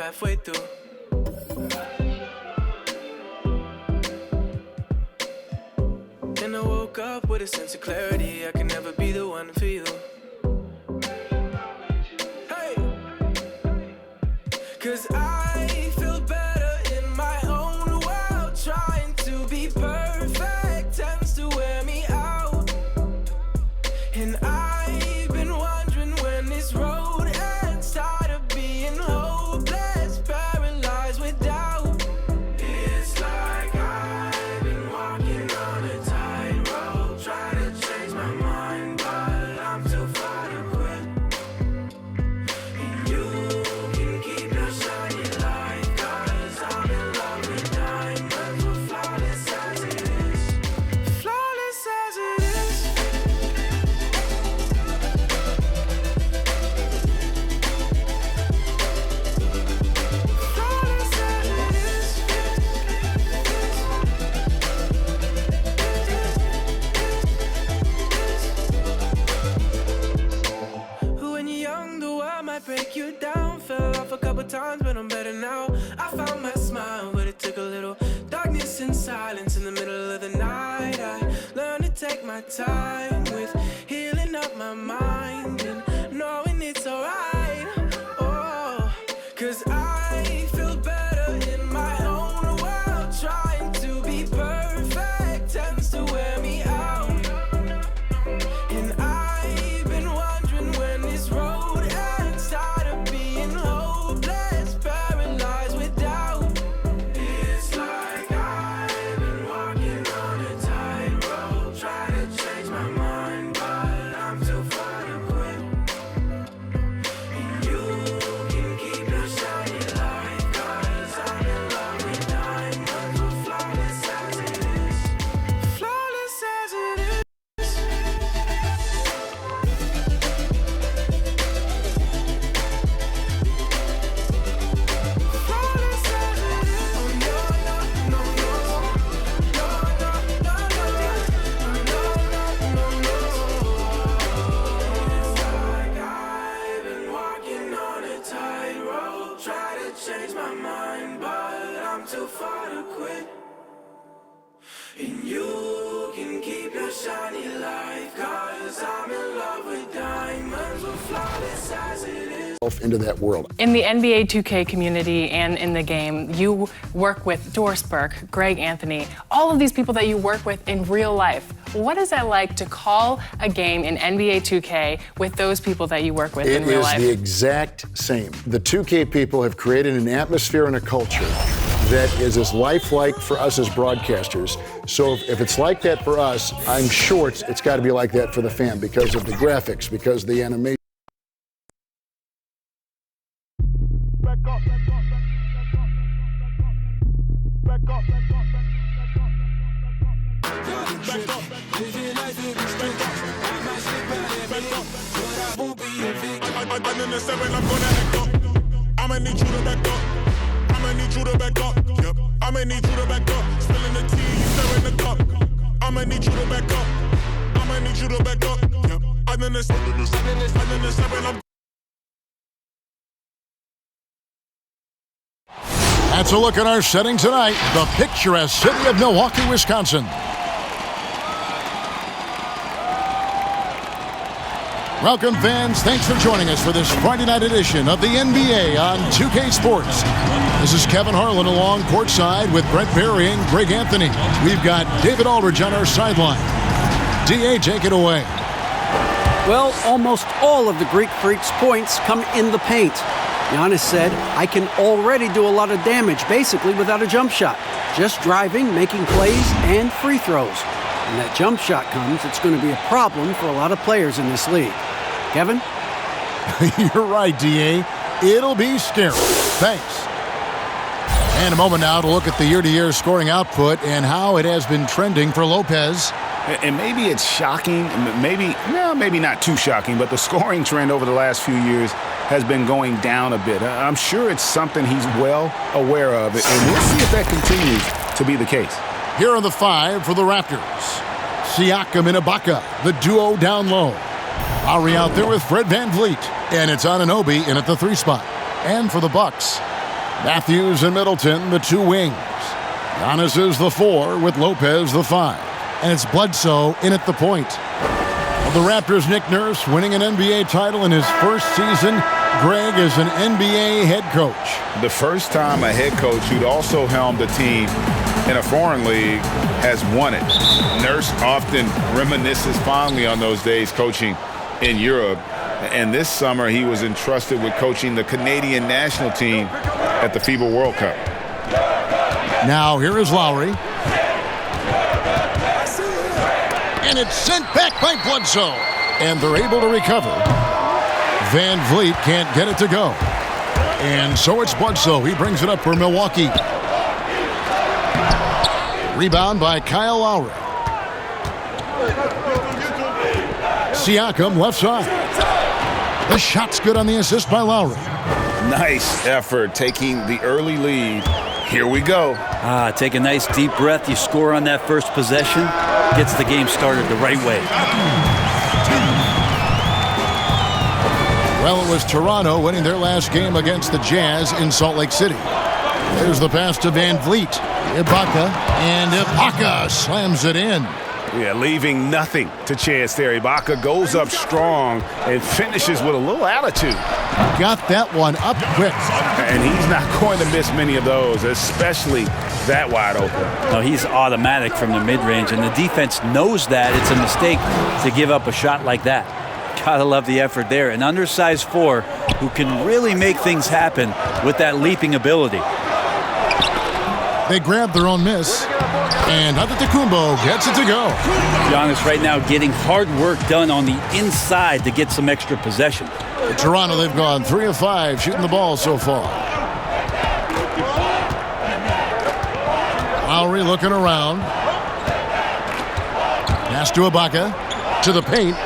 halfway through. And I woke up with a sense of clarity. I can never be the one for you. Hey, 'cause I feel better in my own world. Trying to be perfect tends to wear me out. And I've been wondering when this road ends. Tired of being hopeless, paralyzed with doubt. It's like I've been walking on a tightrope, trying to change my mind, but I'm too far to quit. And you can keep your shiny light, 'cause I'm in love with diamonds, we're flawless as it is. Flawless as it is. Flawless as it is. When you're young, the world might break you down. Fell off a couple times, but I'm better now. I found my smile, but it took a little darkness and silence in the middle of the night. I learned to take my time with healing up my mind and knowing it's alright. Oh, 'cause I feel better in my own world. Trying to be perfect tends to wear me out. And I've been wondering when this road ends. Tired of being hopeless, paralyzed with doubt. It's like I've been walking on a tightrope, trying to change my mind, but I'm too far to quit. And you can keep your shiny light, 'cause I'm in love with diamonds, we're flawless as it is. Flawless as it is. Flawless as it is. Oh no, no, no, no. No, no, no, no. No, no, no, no. It's like I've been walking on a tightrope, try to change my mind, but I'm too far to quit. And you can keep your shiny light, 'cause I'm in love with diamonds, we're flawless as it is. Into that world. In the NBA 2K community and in the game, you work with Doris Burke, Greg Anthony, all of these people that you work with in real life. What is that like to call a game in NBA 2K with those people that you work with in real life? It is the exact same. The 2K people have created an atmosphere and a culture that is as lifelike for us as broadcasters. So if it's like that for us, I'm sure it's got to be like that for the fan because of the graphics, because of the animation. I'ma need you to back up. I'ma need you to back up. Yep. I'ma need you to back up. Spilling the tea, you stirring the cup. I'ma need you to back up. I'ma need you to back up. Yep. I'm in the seven. That's a look at our setting tonight, the picturesque city of Milwaukee, Wisconsin. Welcome, fans. Thanks for joining us for this Friday night edition of the NBA on 2K Sports. This is Kevin Harlan along courtside with Brent Barry and Greg Anthony. We've got David Aldridge on our sideline. DA, take it away. Well, almost all of the Greek Freak's points come in the paint. Giannis said, I can already do a lot of damage, basically without a jump shot. Just driving, making plays, and free throws. When that jump shot comes, it's going to be a problem for a lot of players in this league. Kevin? You're right, DA. It'll be scary. Thanks. And a moment now to look at the year-to-year scoring output and how it has been trending for Lopez. And maybe it's shocking, maybe not too shocking, but the scoring trend over the last few years has been going down a bit. I'm sure it's something he's well aware of, and we'll see if that continues to be the case. Here are the five for the Raptors. Siakam and Ibaka, the duo down low. Lowry out there with Fred VanVleet, and it's Anunoby in at the 3 spot. And for the Bucks, Matthews and Middleton, the two wings. Giannis is the 4 with Lopez the 5. And it's Bledsoe in at the point. The Raptors' Nick Nurse winning an NBA title in his first season. Greg is an NBA head coach. The first time a head coach who'd also helmed a team in a foreign league has won it. Nurse often reminisces fondly on those days coaching in Europe. And this summer he was entrusted with coaching the Canadian national team at the FIBA World Cup. Now here is Lowry. And it's sent back by Bledsoe. And they're able to recover. Van Vliet can't get it to go. And so it's Bledsoe. He brings it up for Milwaukee. Rebound by Kyle Lowry. Siakam left side. The shot's good on the assist by Lowry. Nice effort taking the early lead. Here we go. Take a nice deep breath. You score on that first possession. Gets the game started the right way. Well, it was Toronto winning their last game against the Jazz in Salt Lake City. There's the pass to Van Vliet. Ibaka, and Ibaka slams it in. Yeah, leaving nothing to chance there. Ibaka goes up strong and finishes with a little attitude. Got that one up quick. And he's not going to miss many of those, especially that wide open. No, he's automatic from the mid-range, and the defense knows that it's a mistake to give up a shot like that. Gotta love the effort there. An undersized 4 who can really make things happen with that leaping ability. They grab their own miss, and Antetokounmpo gets it to go. Giannis right now getting hard work done on the inside to get some extra possession. In Toronto, they've gone 3 of 5 shooting the ball so far. Lowry looking around. Pass to Ibaka, to the paint.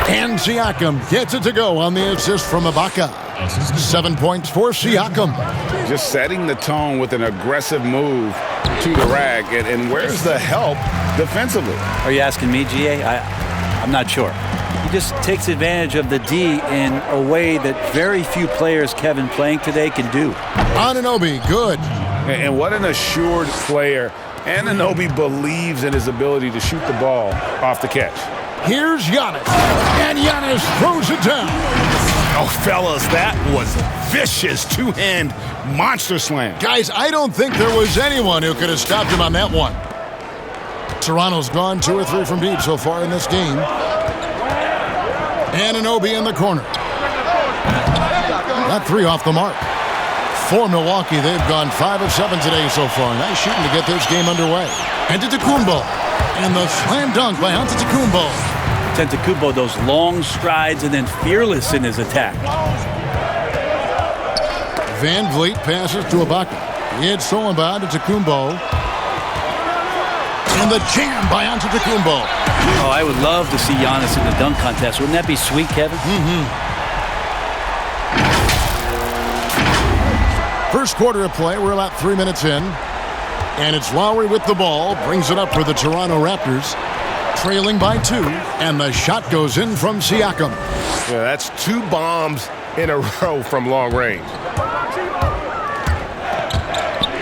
And Siakam gets it to go on the assist from Ibaka. 7 points for Siakam. Just setting the tone with an aggressive move to the rack. And where's the help defensively? Are you asking me, GA? I'm not sure. He just takes advantage of the D in a way that very few players, Kevin, playing today can do. Anunoby, good. And what an assured player. Anunoby believes in his ability to shoot the ball off the catch. Here's Giannis, and Giannis throws it down. Oh, fellas, that was vicious two-hand monster slam. Guys, I don't think there was anyone who could have stopped him on that one. Toronto's gone 2 or 3 from deep so far in this game. Anunoby in the corner. Got 3 off the mark. For Milwaukee, they've gone 5 of 7 today so far. Nice shooting to get this game underway. Antetokounmpo. And the slam dunk by Antetokounmpo. Antetokounmpo, those long strides and then fearless in his attack. Van Vliet passes to Ibaka. It's stolen by Antetokounmpo. And the jam by Antetokounmpo. Oh, I would love to see Giannis in the dunk contest. Wouldn't that be sweet, Kevin? First quarter of play, we're about 3 minutes in. And it's Lowry with the ball, brings it up for the Toronto Raptors, trailing by 2, and the shot goes in from Siakam. Yeah, that's 2 bombs in a row from long range.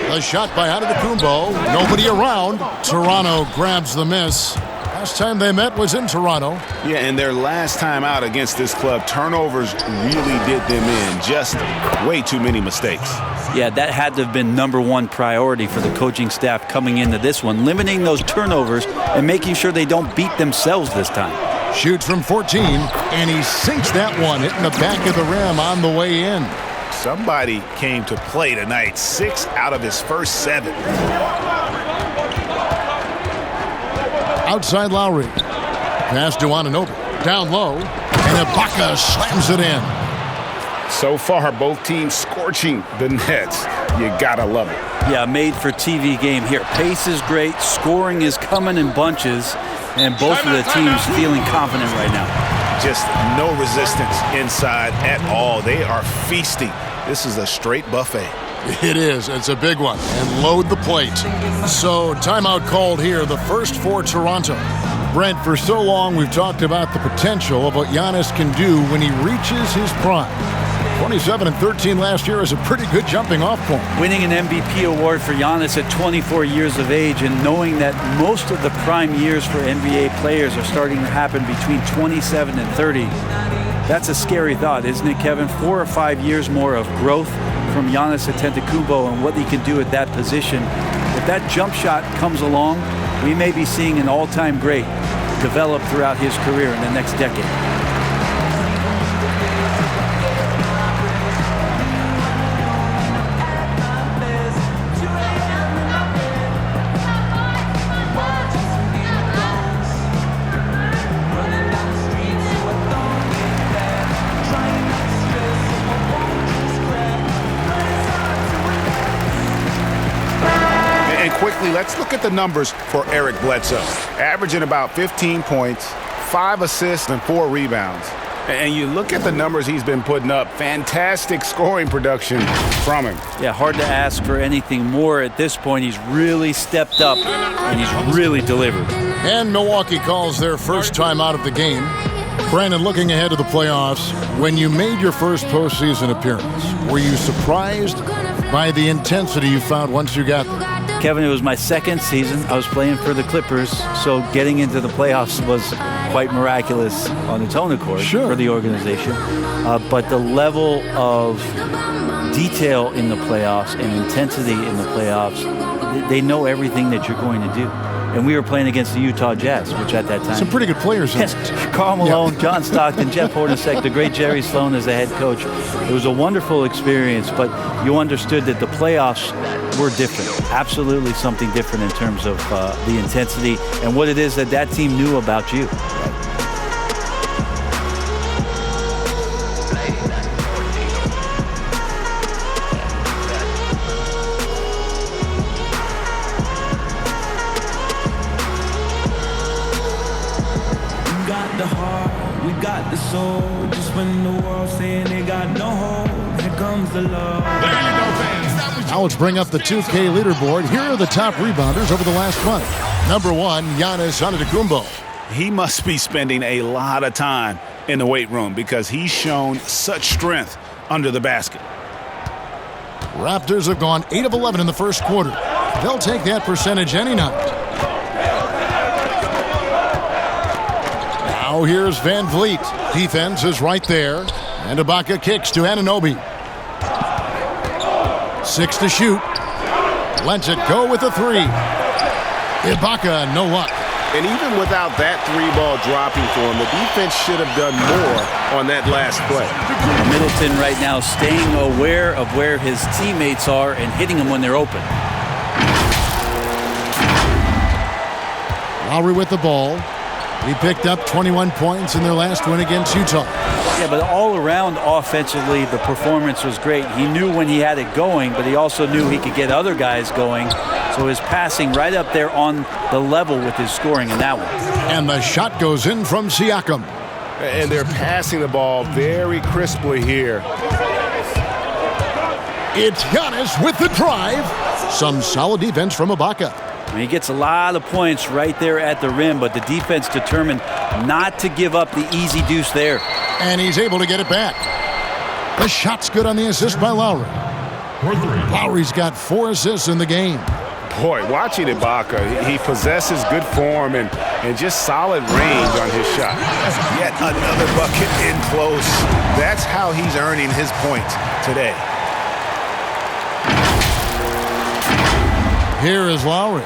The shot by Antetokounmpo, nobody around. Toronto grabs the miss. Last time they met was in Toronto. Yeah, and their last time out against this club, turnovers really did them in. Just way too many mistakes. Yeah, that had to have been #1 priority for the coaching staff coming into this one, limiting those turnovers and making sure they don't beat themselves this time. Shoots from 14, and he sinks that one, hitting the back of the rim on the way in. Somebody came to play tonight. 6 out of his first 7. Outside Lowry. Pass to Anunoby. Down low, and Ibaka slams it in. So far, both teams scorching the nets. You gotta love it. Yeah, made for TV game here. Pace is great, scoring is coming in bunches, and both of the teams feeling confident right now. Just no resistance inside at all. They are feasting. This is a straight buffet. It is. It's a big one. And load the plate. So, timeout called here, the first for Toronto. Brent, for so long we've talked about the potential of what Giannis can do when he reaches his prime. 27 and 13 last year is a pretty good jumping off point. Winning an MVP award for Giannis at 24 years of age and knowing that most of the prime years for NBA players are starting to happen between 27 and 30. That's a scary thought, isn't it, Kevin? 4 or 5 years more of growth from Giannis Antetokounmpo and what he can do at that position. If that jump shot comes along, we may be seeing an all-time great develop throughout his career in the next decade. Quickly, let's look at the numbers for Eric Bledsoe. Averaging about 15 points, 5 assists, and 4 rebounds. And you look at the numbers he's been putting up, fantastic scoring production from him. Yeah, hard to ask for anything more at this point. He's really stepped up, and he's really delivered. And Milwaukee calls their first time out of the game. Brandon, looking ahead to the playoffs, when you made your first postseason appearance, were you surprised by the intensity you found once you got there? Kevin, it was my second season. I was playing for the Clippers, so getting into the playoffs was quite miraculous on its own accord for the organization. But the level of detail in the playoffs and intensity in the playoffs, they know everything that you're going to do. And we were playing against the Utah Jazz, which at that time... Some pretty good players. Yes, Karl Malone, John Stockton, Jeff Hornacek, the great Jerry Sloan as the head coach. It was a wonderful experience, but you understood that the playoffs were different. Absolutely something different in terms of the intensity and what it is that that team knew about you. The heart, we got the soul. Just when the world's saying they got no hope, here comes the love. Now let's bring up the 2K leaderboard. Here are the top rebounders over the last month. Number 1, Giannis Antetokounmpo. He must be spending a lot of time in the weight room because he's shown such strength under the basket. Raptors have gone 8 of 11 in the first quarter. They'll take that percentage any night. Now here's Van Vliet. Defense is right there. And Ibaka kicks to Anunoby. 6 to shoot. Lets it go with a 3. Ibaka, no luck. And even without that 3-ball dropping for him, the defense should have done more on that last play. Middleton right now staying aware of where his teammates are and hitting them when they're open. Lowry with the ball. He picked up 21 points in their last win against Utah. Yeah, but all around offensively, the performance was great. He knew when he had it going, but he also knew he could get other guys going. So his passing right up there on the level with his scoring in that one. And the shot goes in from Siakam. And they're passing the ball very crisply here. It's Giannis with the drive. Some solid defense from Ibaka. He gets a lot of points right there at the rim, but the defense determined not to give up the easy deuce there. And he's able to get it back. The shot's good on the assist by Lowry. Lowry's got 4 assists in the game. Boy, watching Ibaka, he possesses good form and just solid range on his shot. Yet another bucket in close. That's how he's earning his points today. Here is Lowry.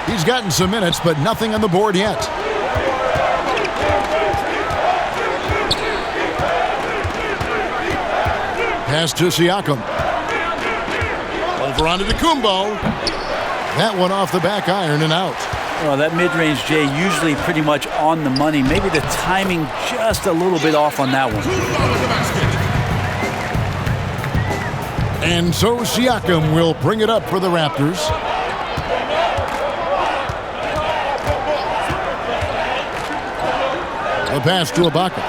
He's gotten some minutes, but nothing on the board yet. Pass to Siakam. Over onto Antetokounmpo. That one off the back iron and out. Well, that mid-range, Jay, usually pretty much on the money. Maybe the timing just a little bit off on that one. And so Siakam will bring it up for the Raptors. The pass to Ibaka.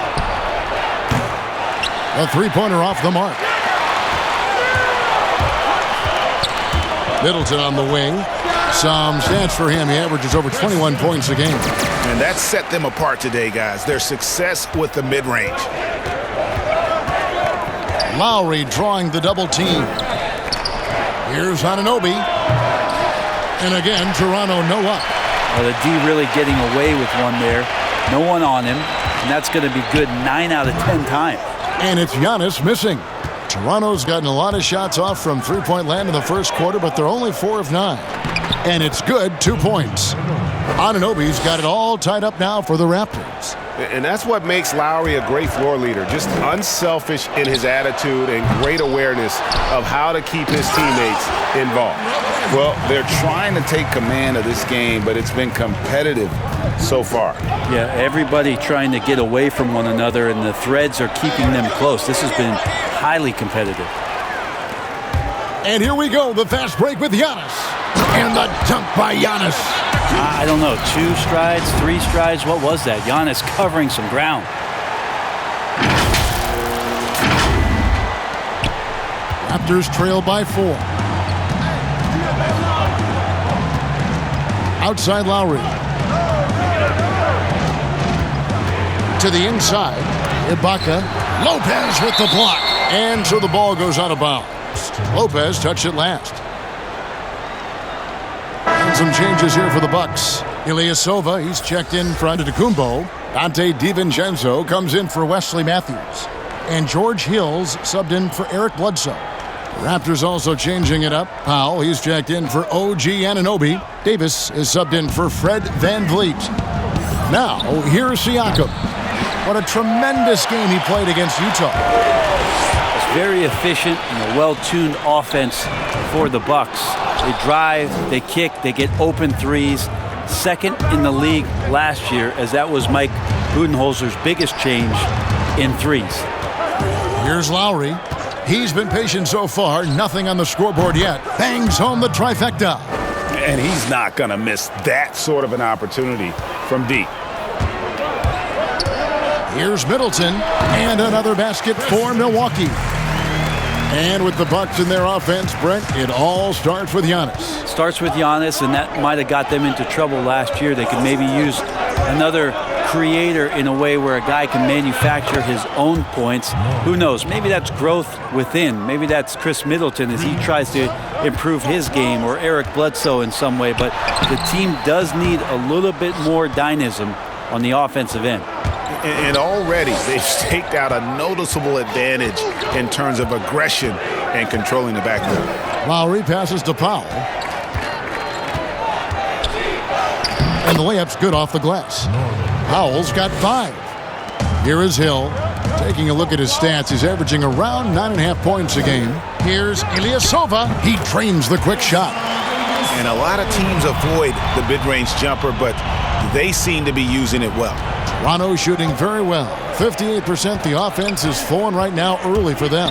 A three-pointer off the mark. Middleton on the wing. Some stats for him. He averages over 21 points a game. And that set them apart today, guys. Their success with the mid-range. Lowry drawing the double team. Here's Anunoby. And again, Toronto no up. Well, the D really getting away with one there. No one on him. And that's going to be good 9 out of 10 times. And it's Giannis missing. Toronto's gotten a lot of shots off from three-point land in the first quarter, but they're only 4 of 9. And it's good, 2 points. Anunoby's got it all tied up now for the Raptors. And that's what makes Lowry a great floor leader. Just unselfish in his attitude and great awareness of how to keep his teammates involved. Well, they're trying to take command of this game, but it's been competitive so far. Yeah, everybody trying to get away from one another, and the threads are keeping them close. This has been highly competitive. And here we go, the fast break with Giannis. And the dunk by Giannis. I don't know, 2 strides, 3 strides, what was that? Giannis covering some ground. Raptors trail by 4. Outside Lowry. To the inside. Ibaka. Lopez with the block. And so the ball goes out of bounds. Lopez touched it last. And some changes here for the Bucks. Ilyasova, he's checked in for Antetokounmpo. Dante DiVincenzo comes in for Wesley Matthews. And George Hill's subbed in for Eric Bledsoe. Raptors also changing it up. Powell, he's checked in for OG Anunoby. Davis is subbed in for Fred VanVleet. Now, here's Siakam. What a tremendous game he played against Utah. It's very efficient and a well-tuned offense for the Bucks. They drive, they kick, they get open threes. Second in the league last year, as that was Mike Budenholzer's biggest change in threes. Here's Lowry. He's been patient so far, nothing on the scoreboard yet. Bangs home the trifecta. And he's not going to miss that sort of an opportunity from deep. Here's Middleton, and another basket for Milwaukee. And with the Bucks in their offense, Brent, it all starts with Giannis. Starts with Giannis, and that might have got them into trouble last year. They could maybe use another creator in a way where a guy can manufacture his own points. Who knows? Maybe that's growth within. Maybe that's Chris Middleton as he tries to improve his game, or Eric Bledsoe in some way. But the team does need a little bit more dynamism on the offensive end. And already they've staked out a noticeable advantage in terms of aggression and controlling the backcourt. Lowry passes to Powell. And the layup's good off the glass. Powell's got 5. Here is Hill. Taking a look at his stats, he's averaging around 9.5 points a game. Here's Ilyasova. He trains the quick shot. And a lot of teams avoid the mid-range jumper, but they seem to be using it well. Toronto shooting very well. 58%. The offense is flowing right now early for them.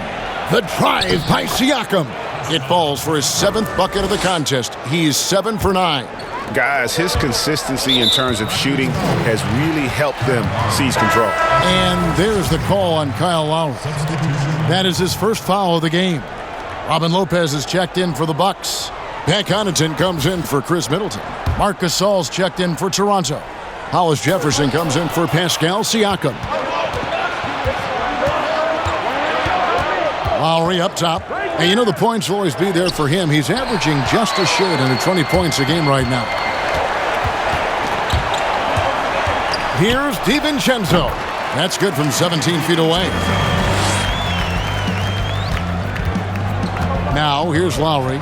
The drive by Siakam. It falls for his 7th bucket of the contest. He's 7 for 9. Guys, his consistency in terms of shooting has really helped them seize control. And there's the call on Kyle Lowry. That is his first foul of the game. Robin Lopez is checked in for the Bucks. Pat Connaughton comes in for Chris Middleton. Marc Gasol's checked in for Toronto. Hollis Jefferson comes in for Pascal Siakam. Lowry up top. And you know the points will always be there for him. He's averaging just a shade under 20 points a game right now. Here's DiVincenzo. That's good from 17 feet away. Now here's Lowry.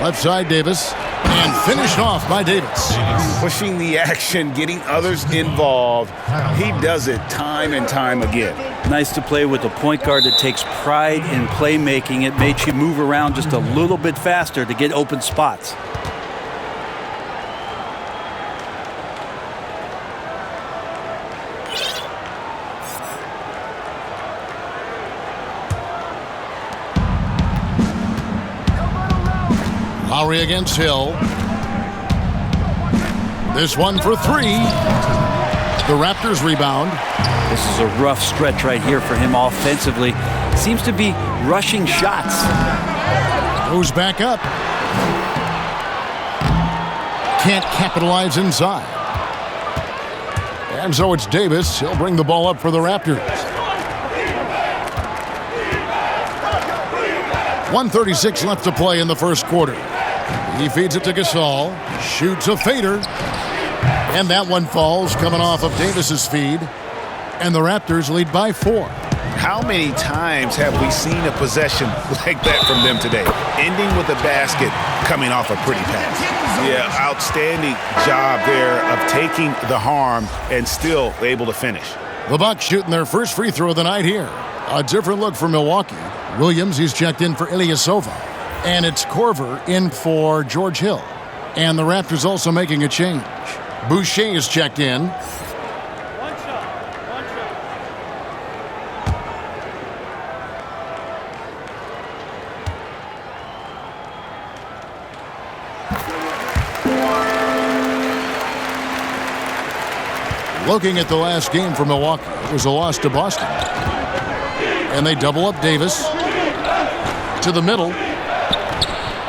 Left side Davis. And finished off by Davis. Pushing the action, getting others involved. He does it time and time again. Nice to play with a point guard that takes pride in playmaking. It makes you move around just a little bit faster to get open spots. Lowry against Hill. This one for 3. The Raptors rebound. This is a rough stretch right here for him offensively. Seems to be rushing shots. Goes back up. Can't capitalize inside. And so it's Davis. He'll bring the ball up for the Raptors. 1:36 left to play in the first quarter. He feeds it to Gasol, shoots a fader, and that one falls coming off of Davis's feed, and the Raptors lead by 4. How many times have we seen a possession like that from them today? Ending with a basket coming off a pretty pass. Yeah, outstanding job there of taking the harm and still able to finish. The Bucks shooting their first free throw of the night here. A different look for Milwaukee. Williams, he's checked in for Ilyasova. And it's Korver in for George Hill. And the Raptors also making a change. Boucher is checked in. Looking at the last game for Milwaukee, it was a loss to Boston. And they double up Davis to the middle.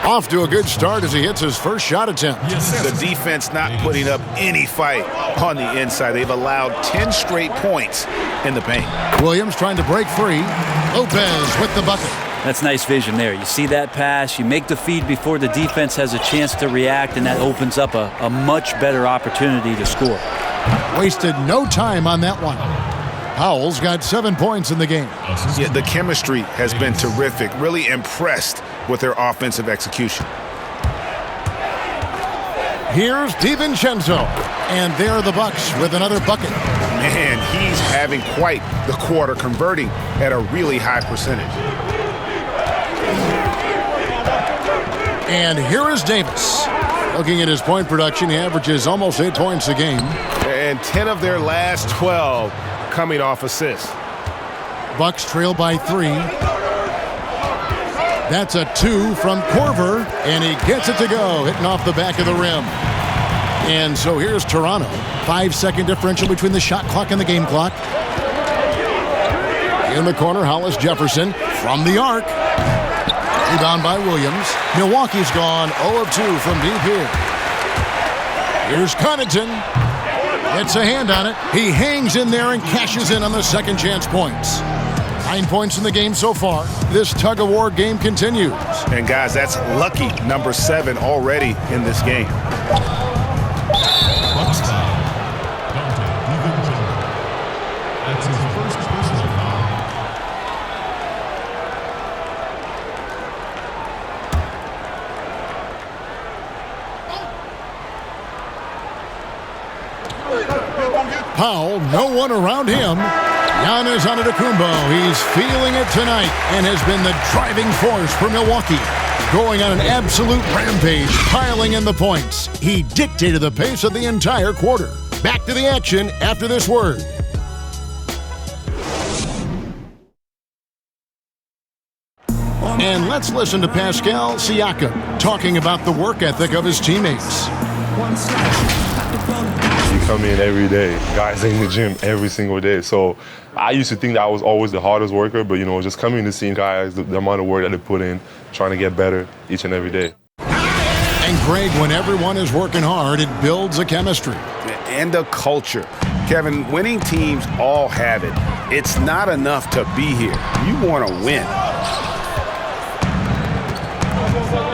Off to a good start as he hits his first shot attempt. The defense not putting up any fight on the inside. They've allowed 10 straight points in the paint. Williams trying to break free. Lopez with the bucket. That's nice vision there. You see that pass, you make the feed before the defense has a chance to react, and that opens up a much better opportunity to score. Wasted no time on that one. Powell's got 7 points in the game. Yeah, the chemistry has been terrific. Really impressed with their offensive execution. Here's DiVincenzo. And there are the Bucks with another bucket. Man, he's having quite the quarter, converting at a really high percentage. And here is Davis. Looking at his point production, he averages almost 8 points a game. And 10 of their last 12 coming off assists. Bucks trail by 3. That's a 2 from Korver, and he gets it to go, hitting off the back of the rim. And so here's Toronto. 5-second differential between the shot clock and the game clock. In the corner, Hollis Jefferson from the arc. Rebound by Williams. Milwaukee's gone 0 of 2 from deep here. Here's Connaughton. Gets a hand on it. He hangs in there and cashes in on the second chance points. 9 points in the game so far. This tug-of-war game continues. And guys, that's lucky number 7 already in this game. Bucks foul. That's his first personal foul. Powell, no one around him. Giannis Antetokounmpo, he's feeling it tonight and has been the driving force for Milwaukee. Going on an absolute rampage, piling in the points. He dictated the pace of the entire quarter. Back to the action after this word. And let's listen to Pascal Siakam talking about the work ethic of his teammates. You come in every day. Guys in the gym every single day. So I used to think that I was always the hardest worker, but, just coming to see guys, the amount of work that they put in, trying to get better each and every day. And Greg, when everyone is working hard, it builds a chemistry. And a culture. Kevin, winning teams all have it. It's not enough to be here. You want to win.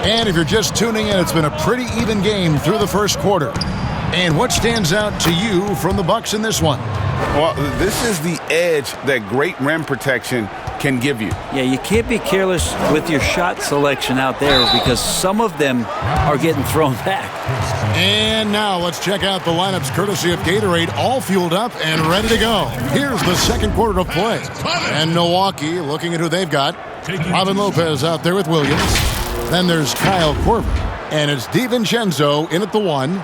And if you're just tuning in, it's been a pretty even game through the first quarter. And what stands out to you from the Bucks in this one? Well, this is the edge that great rim protection can give you. Yeah, you can't be careless with your shot selection out there because some of them are getting thrown back. And now let's check out the lineups courtesy of Gatorade, all fueled up and ready to go. Here's the second quarter of play. And Milwaukee looking at who they've got. Robin Lopez out there with Williams. Then there's Kyle Korver. And it's DiVincenzo in at the 1.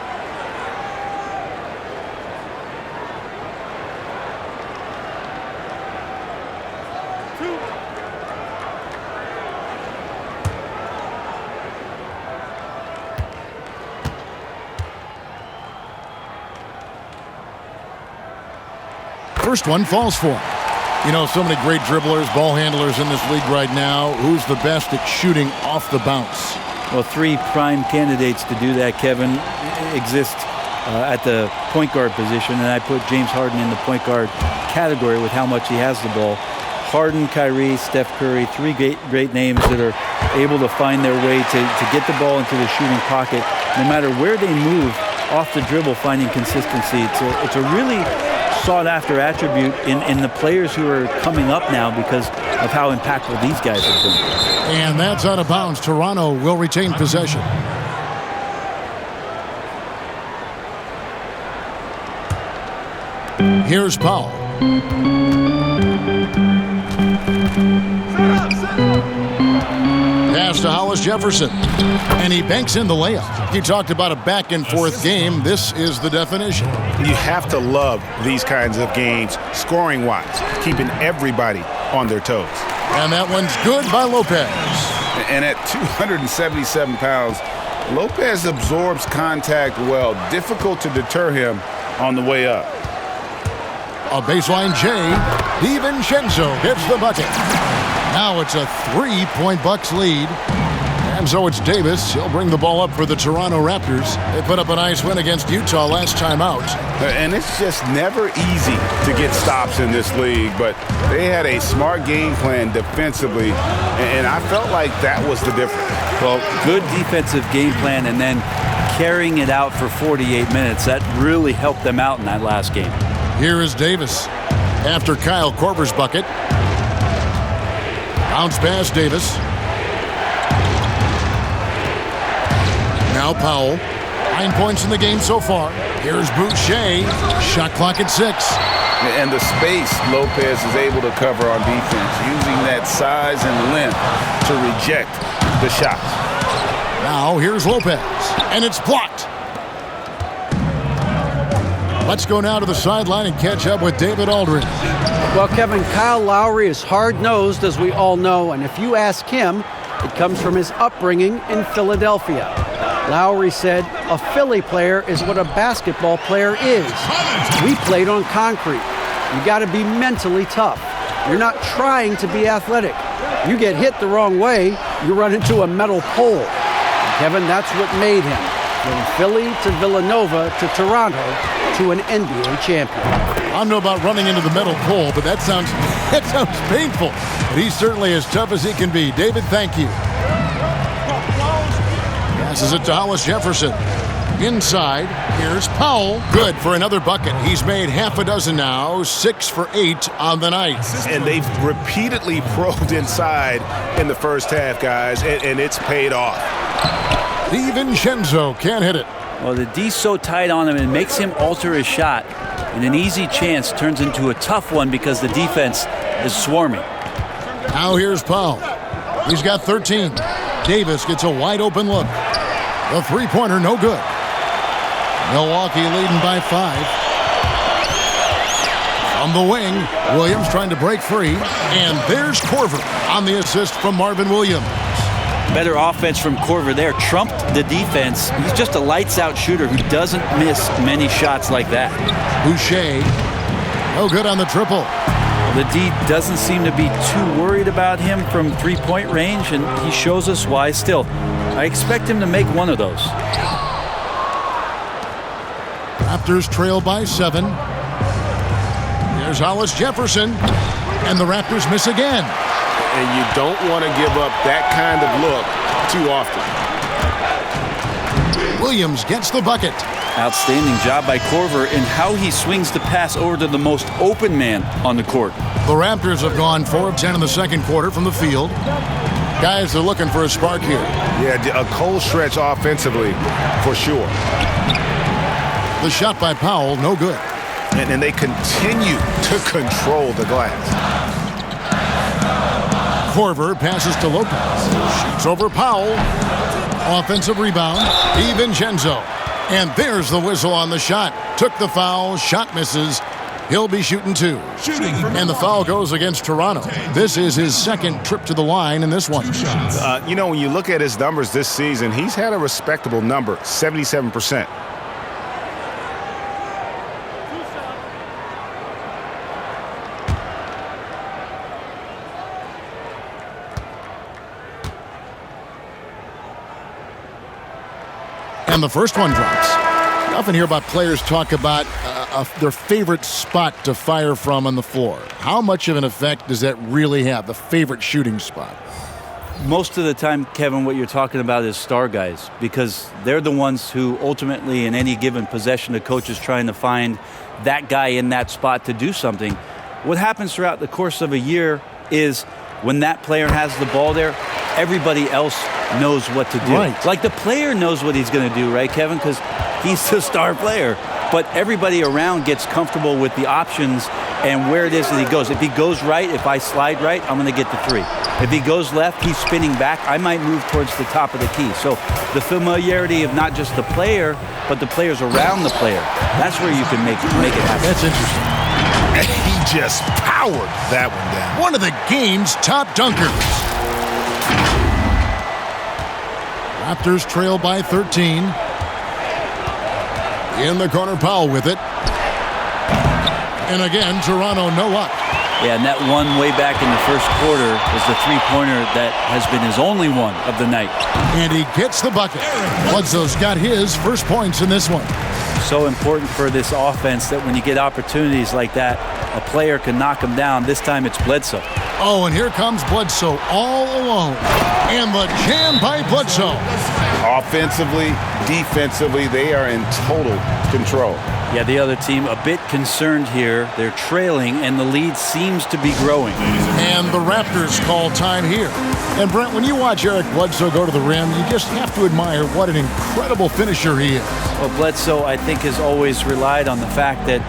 First one falls for him. So many great dribblers, ball handlers in this league right now. Who's the best at shooting off the bounce? Well, 3 prime candidates to do that, Kevin, exist at the point guard position, and I put James Harden in the point guard category with how much he has the ball. Harden, Kyrie, Steph Curry, three great names that are able to find their way to get the ball into the shooting pocket. No matter where they move, off the dribble, finding consistency. It's a really sought-after attribute in the players who are coming up now because of how impactful these guys have been. And that's out of bounds. Toronto will retain possession. Here's Powell. Pass to Hollis Jefferson. And he banks in the layup. You talked about a back-and-forth game. This is the definition. You have to love these kinds of games, scoring-wise, keeping everybody on their toes. And that one's good by Lopez. And at 277 pounds, Lopez absorbs contact well. Difficult to deter him on the way up. A baseline J. DiVincenzo hits the bucket. Now it's a 3-point Bucks lead. And so it's Davis. He'll bring the ball up for the Toronto Raptors. They put up a nice win against Utah last time out. And it's just never easy to get stops in this league, but they had a smart game plan defensively, and I felt like that was the difference. Well, good defensive game plan and then carrying it out for 48 minutes. That really helped them out in that last game. Here is Davis after Kyle Korver's bucket. Bounce pass, Davis. Now Powell. 9 points in the game so far. Here's Boucher. Shot clock at 6. And the space Lopez is able to cover on defense, using that size and length to reject the shots. Now here's Lopez. And it's blocked. Let's go now to the sideline and catch up with David Aldridge. Well, Kevin, Kyle Lowry is hard-nosed, as we all know, and if you ask him, it comes from his upbringing in Philadelphia. Lowry said, a Philly player is what a basketball player is. We played on concrete. You got to be mentally tough. You're not trying to be athletic. You get hit the wrong way, you run into a metal pole. And Kevin, that's what made him. From Philly to Villanova to Toronto to an NBA champion. I don't know about running into the metal pole, but that sounds painful. But he's certainly as tough as he can be. David, thank you. Passes it to Hollis Jefferson. Inside, here's Powell. Good for another bucket. He's made half a dozen now, 6 for 8 on the night. And they've repeatedly probed inside in the first half, guys, and it's paid off. DiVincenzo can't hit it. Well, the D's so tight on him, it makes him alter his shot. And an easy chance turns into a tough one because the defense is swarming. Now here's Powell. He's got 13. Davis gets a wide open look. The three-pointer, no good. Milwaukee leading by 5. On the wing, Williams trying to break free. And there's Korver on the assist from Marvin Williams. Better offense from Korver there. Trumped the defense. He's just a lights-out shooter who doesn't miss many shots like that. Boucher, no good on the triple. The D doesn't seem to be too worried about him from three-point range, and he shows us why. Still, I expect him to make one of those. Raptors trail by 7. There's Hollis Jefferson, and the Raptors miss again. And you don't want to give up that kind of look too often. Williams gets the bucket. Outstanding job by Korver in how he swings the pass over to the most open man on the court. The Raptors have gone 4 of 10 in the second quarter from the field. Guys, they're looking for a spark here. Yeah, a cold stretch offensively for sure. The shot by Powell, no good. And they continue to control the glass. Korver passes to Lopez. Shoots over Powell. Offensive rebound. DiVincenzo. And there's the whistle on the shot. Took the foul. Shot misses. He'll be shooting 2. And the foul goes against Toronto. This is his second trip to the line in this one. You know, when you look at his numbers this season, he's had a respectable number, 77%. And the first one drops. I often hear about players talk about their favorite spot to fire from on the floor. How much of an effect does that really have, the favorite shooting spot? Most of the time, Kevin, what you're talking about is star guys, because they're the ones who ultimately in any given possession, the coach is trying to find that guy in that spot to do something. What happens throughout the course of a year is when that player has the ball there, everybody else knows what to do. Right. Like the player knows what he's going to do, right, Kevin? Because he's the star player. But everybody around gets comfortable with the options and where it is that he goes. If he goes right, if I slide right, I'm going to get the three. If he goes left, he's spinning back. I might move towards the top of the key. So the familiarity of not just the player, but the players around the player, that's where you can make it happen. That's interesting. He just powered that one down. One of the game's top dunkers. Raptors trail by 13. In the corner, Powell with it. And again, Toronto no up. Yeah, and that one way back in the first quarter was the three-pointer that has been his only one of the night. And he gets the bucket. Bledsoe's got his first points in this one. So important for this offense that when you get opportunities like that, a player can knock him down. This time it's Bledsoe. Oh, and here comes Bledsoe all alone. And the jam by Bledsoe. Offensively, defensively, they are in total control. Yeah, the other team a bit concerned here. They're trailing, and the lead seems to be growing. And the Raptors call time here. And Brent, when you watch Eric Bledsoe go to the rim, you just have to admire what an incredible finisher he is. Well, Bledsoe, I think, has always relied on the fact that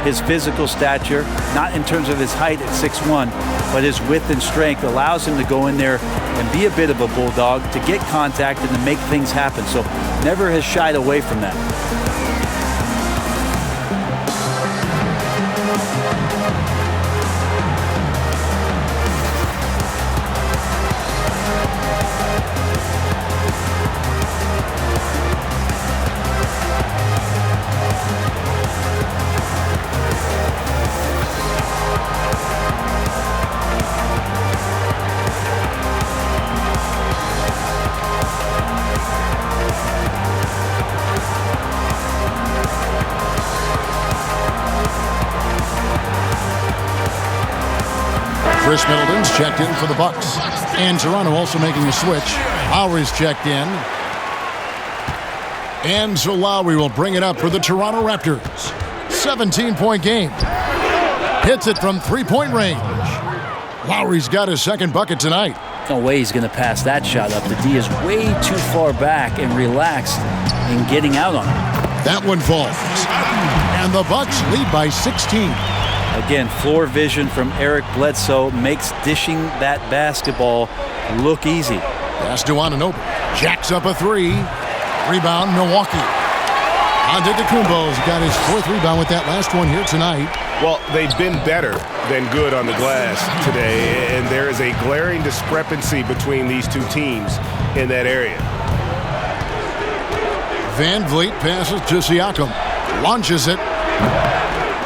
his physical stature, not in terms of his height at 6'1", but his width and strength allows him to go in there and be a bit of a bulldog, to get contact and to make things happen. So never has shied away from that. Chris Middleton's checked in for the Bucks. And Toronto also making a switch. Lowry's checked in. And so Lowry will bring it up for the Toronto Raptors. 17-point game. Hits it from three-point range. Lowry's got his second bucket tonight. No way he's going to pass that shot up. The D is way too far back and relaxed in getting out on it. That one falls. And the Bucks lead by 16. Again, floor vision from Eric Bledsoe makes dishing that basketball look easy. Pass to Antetokounmpo. Jacks up a three. Rebound, Milwaukee. Antetokounmpo's got his fourth rebound with that last one here tonight. Well, they've been better than good on the glass today, and there is a glaring discrepancy between these two teams in that area. Van Vliet passes to Siakam. Launches it.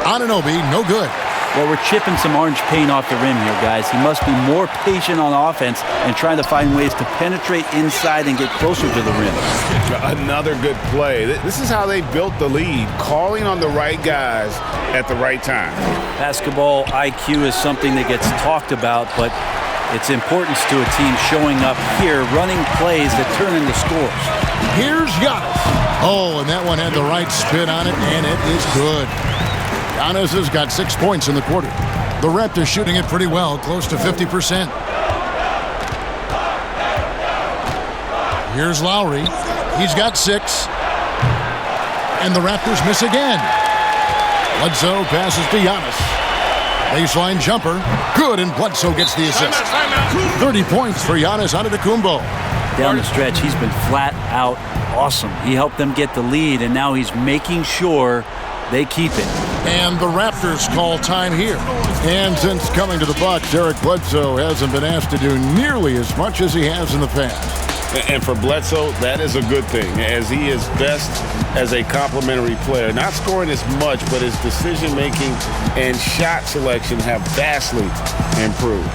Anunoby, no good. Well, we're chipping some orange paint off the rim here, guys. He must be more patient on offense and trying to find ways to penetrate inside and get closer to the rim. Another good play. This is how they built the lead, calling on the right guys at the right time. Basketball IQ is something that gets talked about, but its importance to a team showing up here, running plays that turn into scores. Here's Giannis. Oh, and that one had the right spin on it, and it is good. Giannis has got 6 points in the quarter. The Raptors shooting it pretty well, close to 50%. Here's Lowry. He's got 6. And the Raptors miss again. Bledsoe passes to Giannis. Baseline jumper. Good, and Bledsoe gets the assist. 30 points for Giannis Antetokounmpo. Down the stretch, he's been flat out awesome. He helped them get the lead, and now he's making sure they keep it. And the Raptors call time here. And since coming to the Bucks, Eric Bledsoe hasn't been asked to do nearly as much as he has in the past. And for Bledsoe, that is a good thing, as he is best as a complementary player. Not scoring as much, but his decision-making and shot selection have vastly improved.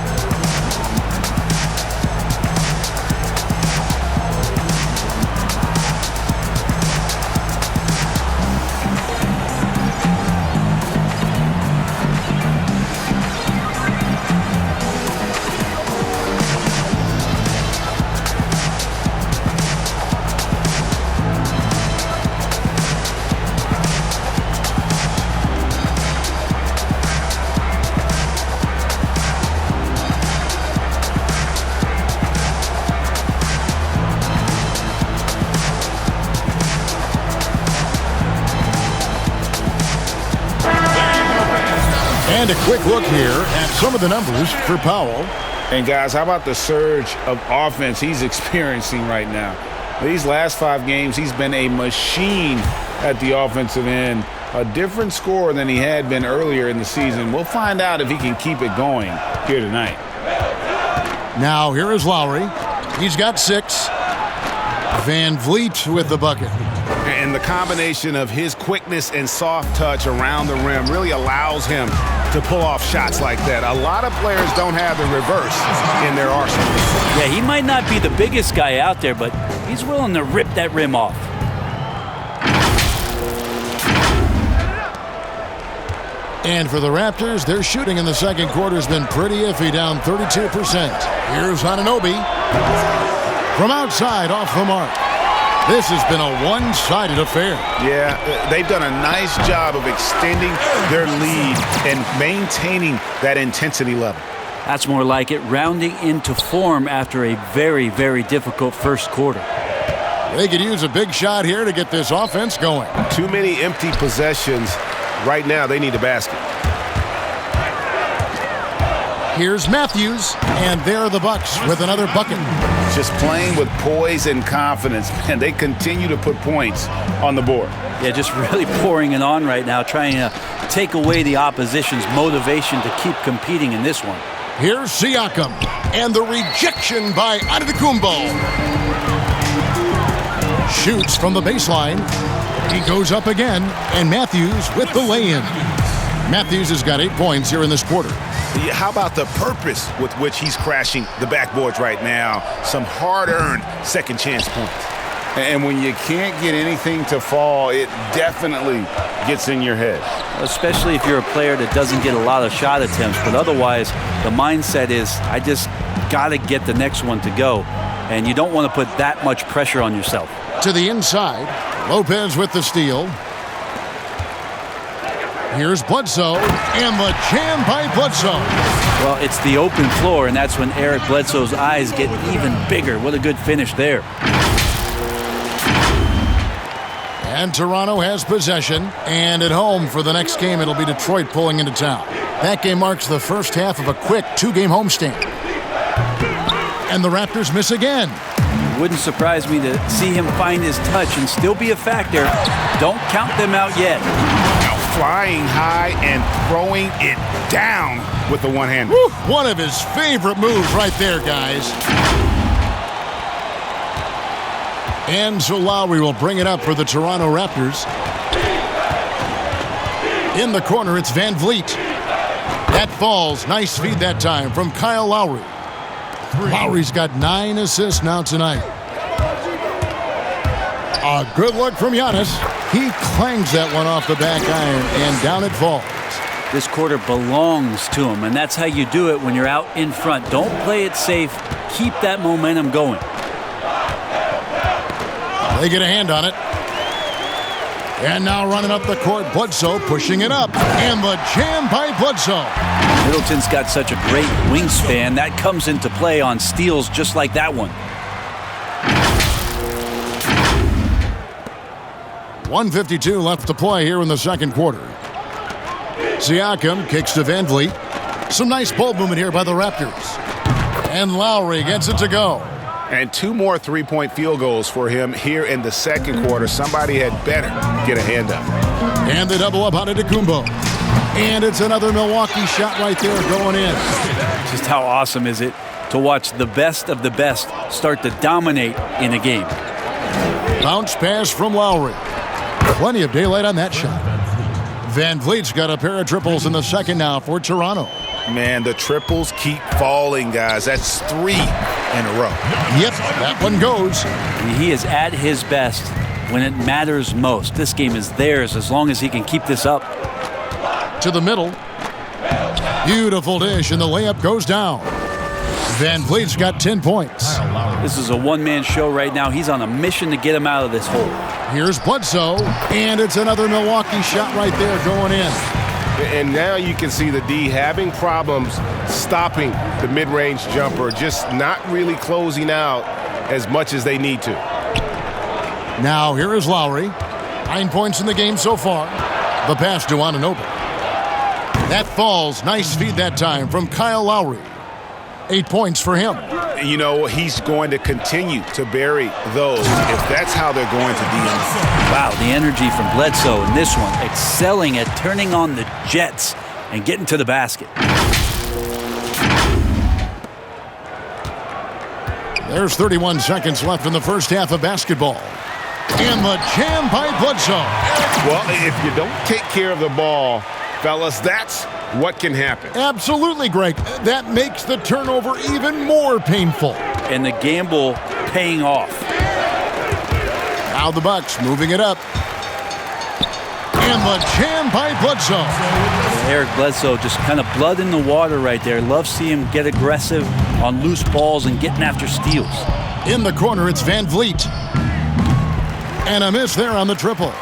And a quick look here at some of the numbers for Powell. And guys, how about the surge of offense he's experiencing right now? These last 5 games, he's been a machine at the offensive end. A different scorer than he had been earlier in the season. We'll find out if he can keep it going here tonight. Now here is Lowry. He's got 6. Van Vliet with the bucket. And the combination of his quickness and soft touch around the rim really allows him to pull off shots like that. A lot of players don't have the reverse in their arsenal. Yeah, he might not be the biggest guy out there, but he's willing to rip that rim off. And for the Raptors, their shooting in the second quarter has been pretty iffy, down 32%. Here's Anunoby. From outside, off the mark. This has been a one-sided affair. Yeah, they've done a nice job of extending their lead and maintaining that intensity level. That's more like it, rounding into form after a very, very difficult first quarter. They could use a big shot here to get this offense going. Too many empty possessions. Right now, they need a basket. Here's Matthews, and there are the Bucks with another bucket. Just playing with poise and confidence, and they continue to put points on the board. Yeah, just really pouring it on right now, trying to take away the opposition's motivation to keep competing in this one. Here's Siakam, and the rejection by Antetokounmpo. Shoots from the baseline. He goes up again, and Matthews with the lay-in. Matthews has got 8 points here in this quarter. How about the purpose with which he's crashing the backboards right now? Some hard-earned second chance points. And when you can't get anything to fall, it definitely gets in your head. Especially if you're a player that doesn't get a lot of shot attempts. But otherwise, the mindset is, I just got to get the next one to go. And you don't want to put that much pressure on yourself. To the inside, Lopez with the steal. Here's Bledsoe, and the jam by Bledsoe. Well, it's the open floor, and that's when Eric Bledsoe's eyes get even bigger. What a good finish there. And Toronto has possession, and at home for the next game, it'll be Detroit pulling into town. That game marks the first half of a quick 2-game homestand. And the Raptors miss again. It wouldn't surprise me to see him find his touch and still be a factor. Don't count them out yet. Now flying high and throwing it down with the one hand. Woo, one of his favorite moves right there, guys. And so Lowry will bring it up for the Toronto Raptors. In the corner, it's Van Vliet. That falls. Nice feed that time from Kyle Lowry. Lowry's got 9 assists now tonight. A good look from Giannis. He clangs that one off the back iron, and down it falls. This quarter belongs to him, and that's how you do it when you're out in front. Don't play it safe. Keep that momentum going. They get a hand on it. And now running up the court, Bledsoe pushing it up. And the jam by Bledsoe. Middleton's got such a great wingspan. That comes into play on steals just like that one. 1:52 left to play here in the second quarter. Siakam kicks to Van Vliet. Some nice ball movement here by the Raptors. And Lowry gets it to go. And 2 more three-point field goals for him here in the second quarter. Somebody had better get a hand up. And they double up on Antetokounmpo. And it's another Milwaukee shot right there going in. Just how awesome is it to watch the best of the best start to dominate in a game. Bounce pass from Lowry. Plenty of daylight on that shot. Van Vliet's got a pair of triples in the second now for Toronto. Man, the triples keep falling, guys. That's 3 in a row. Yep, that one goes. He is at his best when it matters most. This game is theirs as long as he can keep this up. To the middle. Beautiful dish, and the layup goes down. Van Vliet's got 10 points. This is a one-man show right now. He's on a mission to get him out of this hole. Here's Bledsoe, and it's another Milwaukee shot right there going in. And now you can see the D having problems stopping the mid-range jumper, just not really closing out as much as they need to. Now here is Lowry. 9 points in the game so far. The pass to Anunoby. That falls. Nice feed that time from Kyle Lowry. 8 points for him. You know, he's going to continue to bury those if that's how they're going to be. Wow, the energy from Bledsoe in this one, excelling at turning on the jets and getting to the basket. There's 31 seconds left in the first half of basketball. And the jam by Bledsoe. Well, if you don't take care of the ball, fellas, that's what can happen. Absolutely, Greg. That makes the turnover even more painful. And the gamble paying off. Now the Bucks moving it up. And the jam by Bledsoe. Eric Bledsoe, just kind of blood in the water right there. Love seeing him get aggressive on loose balls and getting after steals. In the corner, it's Van Vliet. And a miss there on the triple.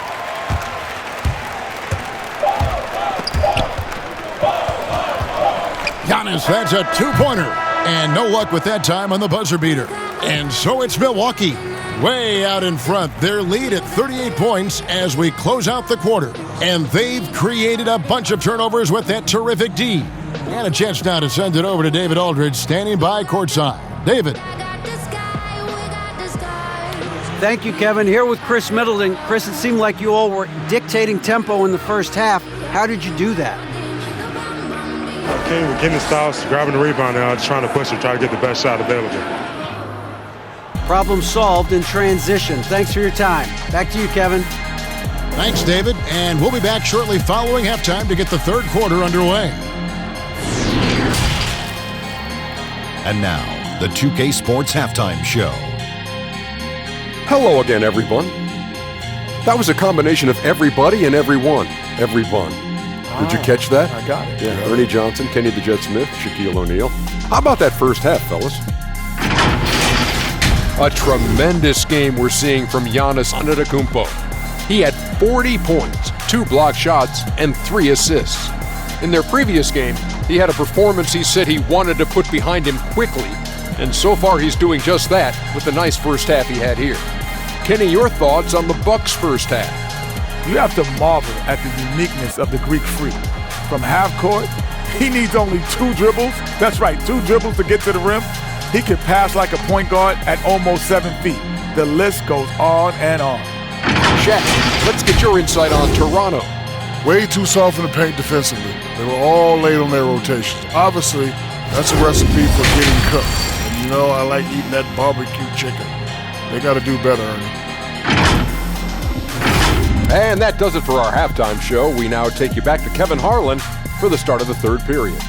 Giannis, that's a two-pointer. And no luck with that time on the buzzer beater. And so it's Milwaukee. Way out in front. Their lead at 38 points as we close out the quarter. And they've created a bunch of turnovers with that terrific D. And a chance now to send it over to David Aldridge, standing by courtside. David. Thank you, Kevin. Here with Chris Middleton. Chris, it seemed like you all were dictating tempo in the first half. How did you do that? Okay, we're getting the stops, grabbing the rebound now, just trying to push it, try to get the best shot available. Problem solved in transition. Thanks for your time. Back to you, Kevin. Thanks, David. And we'll be back shortly following halftime to get the third quarter underway. And now, the 2K Sports Halftime Show. Hello again, everyone. That was a combination of everybody and everyone. Everyone. Did you catch that? I got it. Yeah, Ernie Johnson, Kenny the Jet Smith, Shaquille O'Neal. How about that first half, fellas? A tremendous game we're seeing from Giannis Antetokounmpo. He had 40 points, 2 block shots, and 3 assists. In their previous game, he had a performance he said he wanted to put behind him quickly, and so far he's doing just that with the nice first half he had here. Kenny, your thoughts on the Bucks' first half? You have to marvel at the uniqueness of the Greek Freak. From half court, he needs only 2 dribbles. That's right, 2 dribbles to get to the rim. He can pass like a point guard at almost 7 feet. The list goes on and on. Shaq, let's get your insight on Toronto. Way too soft in the paint defensively. They were all late on their rotations. Obviously, that's a recipe for getting cooked. And you know, I like eating that barbecue chicken. They got to do better, Ernie. And that does it for our halftime show. We now take you back to Kevin Harlan for the start of the third period.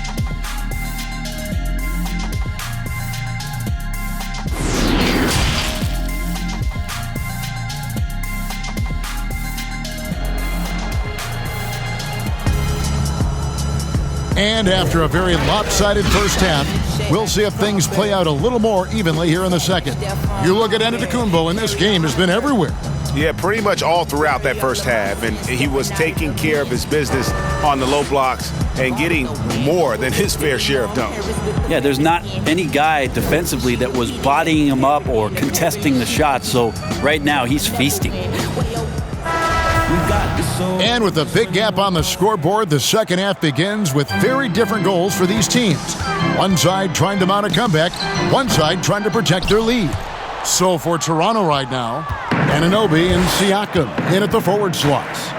And after a very lopsided first half, we'll see if things play out a little more evenly here in the second. You look at Antetokounmpo, and this game has been everywhere. Yeah, pretty much all throughout that first half, and he was taking care of his business on the low blocks and getting more than his fair share of dunks. Yeah, there's not any guy defensively that was bodying him up or contesting the shot, so right now he's feasting. And with a big gap on the scoreboard, the second half begins with very different goals for these teams. One side trying to mount a comeback, one side trying to protect their lead. So for Toronto right now, Anunoby and Siakam in at the forward slots.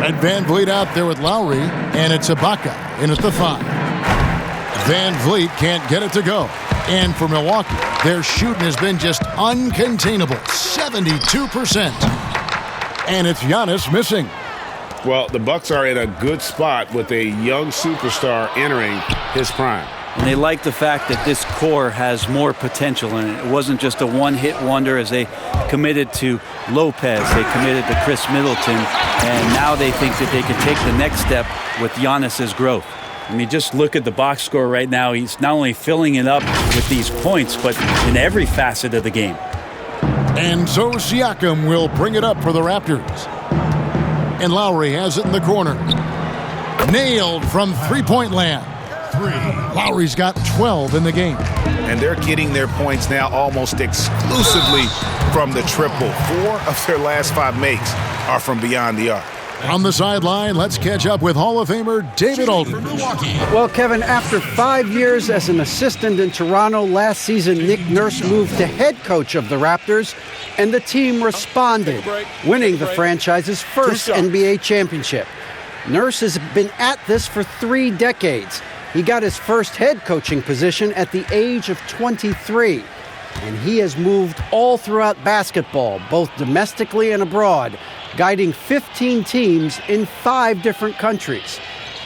And Van Vliet out there with Lowry, and it's Ibaka in at the 5. Van Vliet can't get it to go. And for Milwaukee, their shooting has been just uncontainable, 72%. And it's Giannis missing. Well, the Bucks are in a good spot with a young superstar entering his prime. And they like the fact that this core has more potential in it. It wasn't just a one-hit wonder as they committed to Lopez, they committed to Chris Middleton, and now they think that they can take the next step with Giannis's growth. I mean, just look at the box score right now. He's not only filling it up with these points, but in every facet of the game. And so Siakam will bring it up for the Raptors. And Lowry has it in the corner. Nailed from three-point land. 3. Lowry's got 12 in the game. And they're getting their points now almost exclusively from the triple. 4 of their last 5 makes are from beyond the arc. On the sideline, let's catch up with Hall of Famer David Aldridge. Well, Kevin, after 5 years as an assistant in Toronto, last season Nick Nurse moved to head coach of the Raptors, and the team responded, winning the franchise's first NBA championship. Nurse has been at this for 3 decades. He got his first head coaching position at the age of 23, and he has moved all throughout basketball, both domestically and abroad, guiding 15 teams in 5 different countries.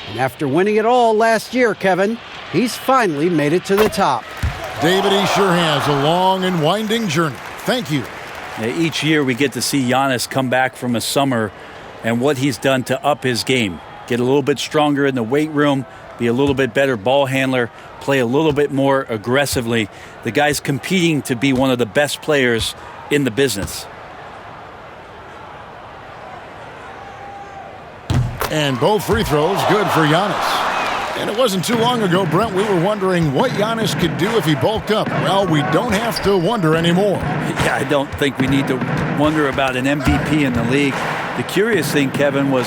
And after winning it all last year, Kevin, he's finally made it to the top. David, he sure has a long and winding journey. Thank you. Each year we get to see Giannis come back from a summer and what he's done to up his game. Get a little bit stronger in the weight room, be a little bit better ball handler, play a little bit more aggressively. The guy's competing to be one of the best players in the business. And both free throws good for Giannis. And it wasn't too long ago, Brent, we were wondering what Giannis could do if he bulked up. Well, we don't have to wonder anymore. Yeah, I don't think we need to wonder about an MVP in the league. The curious thing, Kevin, was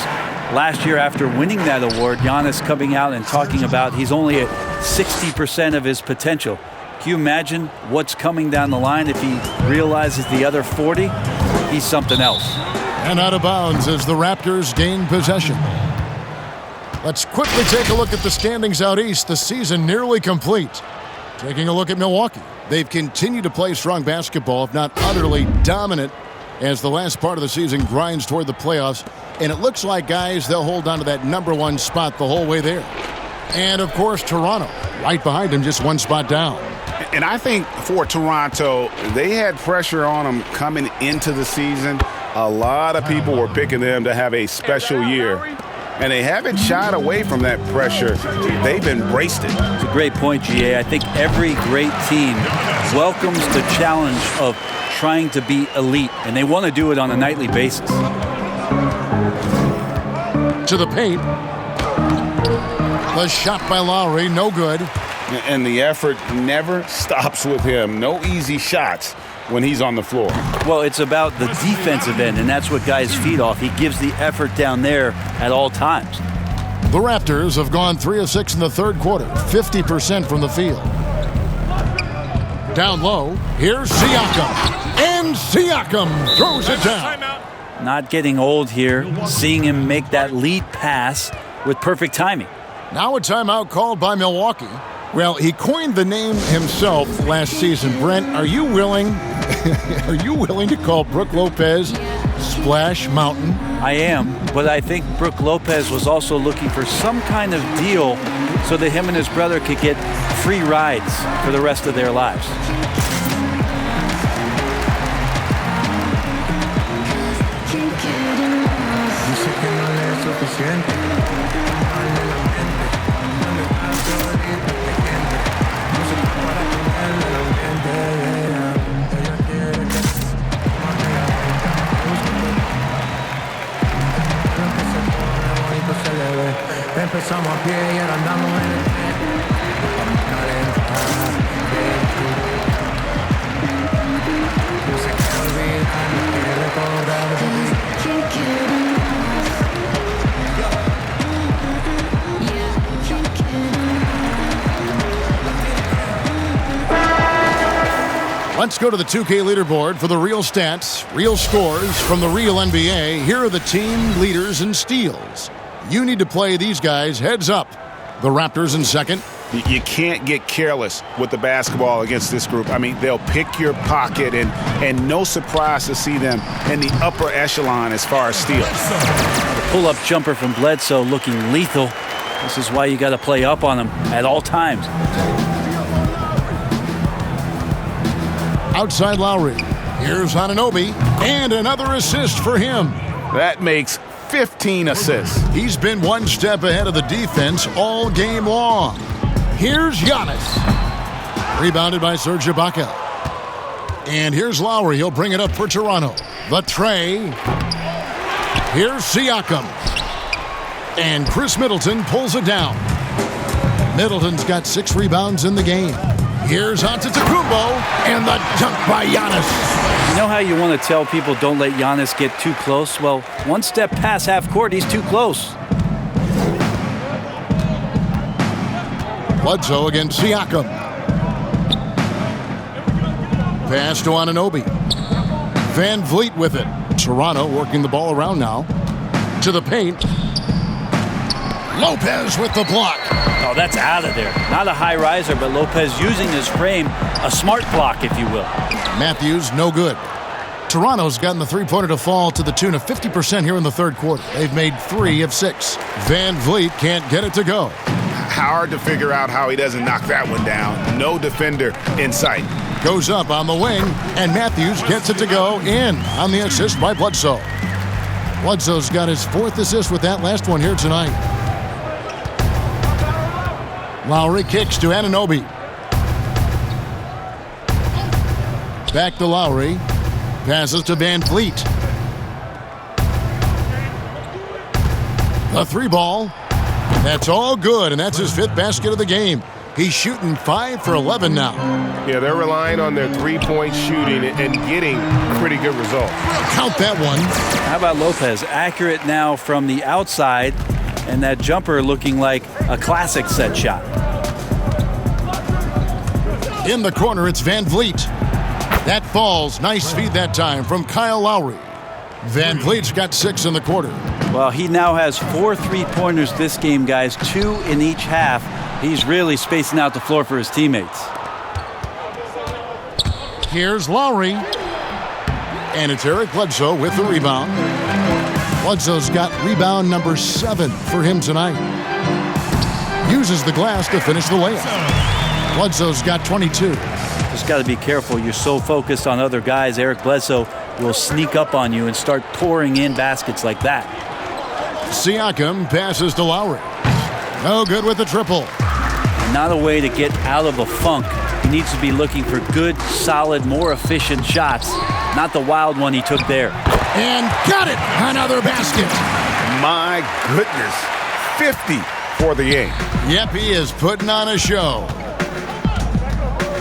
last year after winning that award, Giannis coming out and talking about he's only at 60% of his potential. Can you imagine what's coming down the line if he realizes the other 40? He's something else. And out of bounds as the Raptors gain possession. Let's quickly take a look at the standings out east. The season nearly complete. Taking a look at Milwaukee. They've continued to play strong basketball, if not utterly dominant, as the last part of the season grinds toward the playoffs. And it looks like, guys, they'll hold on to that #1 spot the whole way there. And, of course, Toronto, right behind them, just 1 spot down. And I think for Toronto, they had pressure on them coming into the season. A lot of people were picking them to have a special year. And they haven't shied away from that pressure. They've embraced it. It's a great point, GA. I think every great team welcomes the challenge of trying to be elite, and they want to do it on a nightly basis. To the paint. The shot by Lowry, no good. And the effort never stops with him. No easy shots when he's on the floor. Well, it's about the defensive end, and that's what guys feed off. He gives the effort down there at all times. The Raptors have gone 3 of 6 in the third quarter, 50% from the field. Down low, here's Siakam. And Siakam throws it down. Not getting old here, seeing him make that lead pass with perfect timing. Now a timeout called by Milwaukee. Well, he coined the name himself last season. Brent, are you willing to call Brook Lopez Splash Mountain? I am, but I think Brook Lopez was also looking for some kind of deal so that him and his brother could get free rides for the rest of their lives. Empezamos a pie y ahora andamos en el vamos a calentar, no se quiere olvidar, no quiere recordar Let's go to the 2K leaderboard for the real stats, real scores from the real NBA. Here are the team leaders in steals. You need to play these guys heads up. The Raptors in second. You can't get careless with the basketball against this group. I mean, they'll pick your pocket, and no surprise to see them in the upper echelon as far as steals. The pull-up jumper from Bledsoe looking lethal. This is why you got to play up on him at all times. Outside Lowry. Here's Anunoby, and another assist for him. That makes 15 assists. He's been 1 step ahead of the defense all game long. Here's Giannis. Rebounded by Serge Ibaka. And here's Lowry. He'll bring it up for Toronto. The tray. Here's Siakam. And Chris Middleton pulls it down. Middleton's got 6 rebounds in the game. Here's Antetokounmpo, and the dunk by Giannis. You know how you want to tell people don't let Giannis get too close? Well, one step past half court, he's too close. Bledsoe against Siakam. Pass to Anunoby. Van Vliet with it. Toronto working the ball around now. To the paint. Lopez with the block. Oh, that's out of there. Not a high riser, but Lopez using his frame. A smart block, if you will. Matthews, no good. Toronto's gotten the three-pointer to fall to the tune of 50% here in the third quarter. They've made 3 of 6. Van Vliet can't get it to go. Hard to figure out how he doesn't knock that one down. No defender in sight. Goes up on the wing, and Matthews gets it to go in on the assist by Bledsoe. Bledsoe's got his 4th assist with that last one here tonight. Lowry kicks to Anunoby. Back to Lowry. Passes to Van Vliet. The 3 ball. That's all good, and that's his 5th basket of the game. He's shooting 5 for 11 now. Yeah, they're relying on their three-point shooting and getting pretty good results. Count that one. How about Lopez? Accurate now from the outside, and that jumper looking like a classic set shot. In the corner, it's Van Vliet. That falls. Nice feed that time from Kyle Lowry. Van Vliet's got 6 in the quarter. Well, he now has 4 three-pointers this game, guys, 2 in each half. He's really spacing out the floor for his teammates. Here's Lowry. And it's Eric Bledsoe with the rebound. Bledsoe's got rebound number 7 for him tonight. Uses the glass to finish the layup. Bledsoe's got 22. Just got to be careful. You're so focused on other guys. Eric Bledsoe will sneak up on you and start pouring in baskets like that. Siakam passes to Lowry. No good with the triple. Not a way to get out of a funk. He needs to be looking for good, solid, more efficient shots, not the wild one he took there. And got it! Another basket. My goodness. 50 for the game. Yep, he is putting on a show.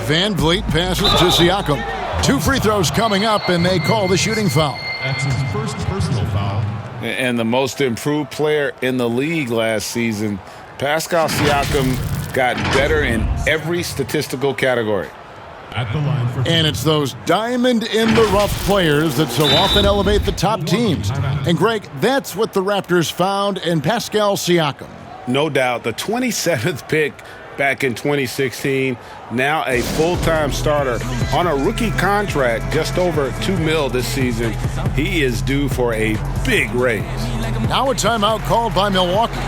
Van Vliet passes to Siakam. 2 free throws coming up, and they call the shooting foul. That's his first personal foul. And the most improved player in the league last season, Pascal Siakam, got better in every statistical category. At the line for and it's those diamond-in-the-rough players that so often elevate the top teams. And, Greg, that's what the Raptors found in Pascal Siakam. No doubt. The 27th pick back in 2016, now a full-time starter on a rookie contract, just over $2 million this season. He is due for a big raise. Now a timeout called by Milwaukee.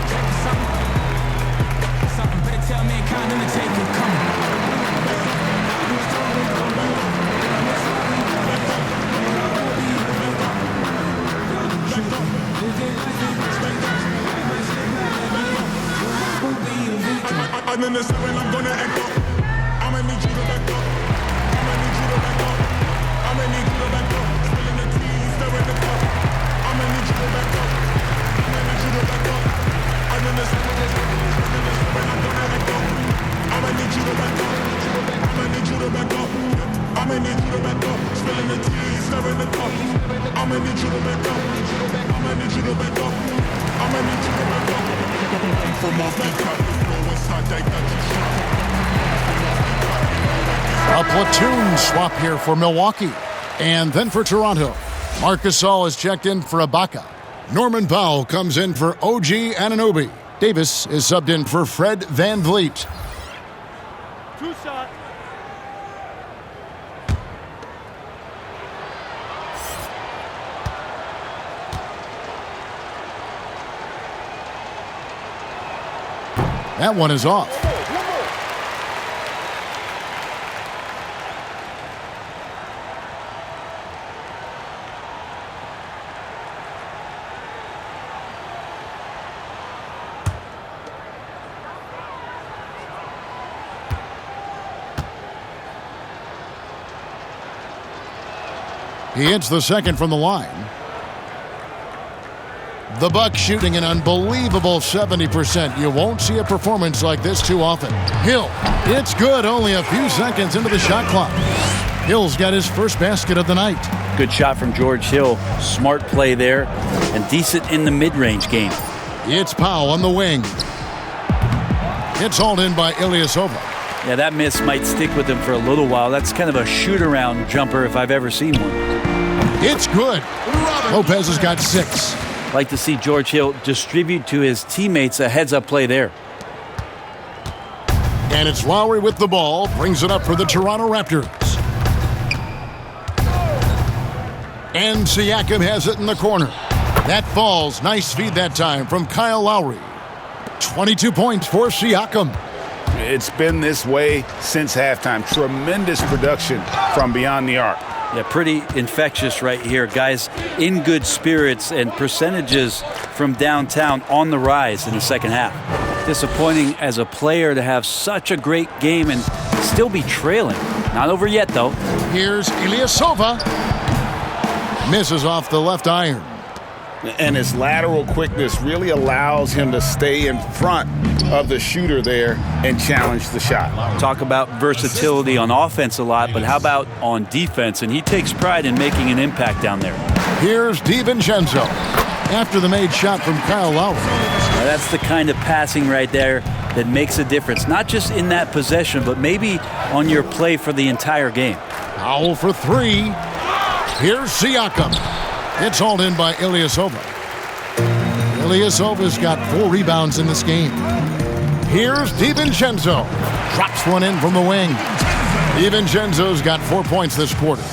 I'm in the 7, I'm gonna echo. I'ma need you to back up. I'ma need you to back up. I'ma need you to back up. Spilling the tea, stirring the cup. I'ma need you to back up. I'ma need you to back up. I'm in the 7, I'm gonna echo. I'ma need you to back up. I'ma need you to back up. I'ma need you to back up. Spilling the tea, stirring the cup. I'ma need you to back up. I'ma need you to back up. I'ma need you to back up. From off the top. A platoon swap here for Milwaukee. And then for Toronto. Marc Gasol is checked in for Ibaka. Norman Powell comes in for OG Anunoby. Davis is subbed in for Fred Van Vliet. 2 shots. That one is off. He hits the second from the line. The Bucks shooting an unbelievable 70%. You won't see a performance like this too often. Hill, it's good, only a few seconds into the shot clock. Hill's got his first basket of the night. Good shot from George Hill. Smart play there, and decent in the mid-range game. It's Powell on the wing. It's hauled in by Ilyasova. Yeah, that miss might stick with him for a little while. That's kind of a shoot-around jumper if I've ever seen one. It's good. Lopez has got 6. Like to see George Hill distribute to his teammates a heads-up play there. And it's Lowry with the ball, brings it up for the Toronto Raptors. And Siakam has it in the corner. That falls. Nice feed that time from Kyle Lowry. 22 points for Siakam. It's been this way since halftime. Tremendous production from beyond the arc. Yeah, pretty infectious right here. Guys in good spirits, and percentages from downtown on the rise in the second half. Disappointing as a player to have such a great game and still be trailing. Not over yet, though. Here's Ilyasova. Misses off the left iron. And his lateral quickness really allows him to stay in front of the shooter there and challenge the shot. Talk about versatility on offense a lot, but how about on defense? And he takes pride in making an impact down there. Here's DiVincenzo after the made shot from Kyle Lowry. Now that's the kind of passing right there that makes a difference, not just in that possession, but maybe on your play for the entire game. Powell for 3. Here's Siakam. It's hauled in by Ilyasova. Ilyasova's got 4 rebounds in this game. Here's DiVincenzo. Drops one in from the wing. DiVincenzo's got 4 points this quarter.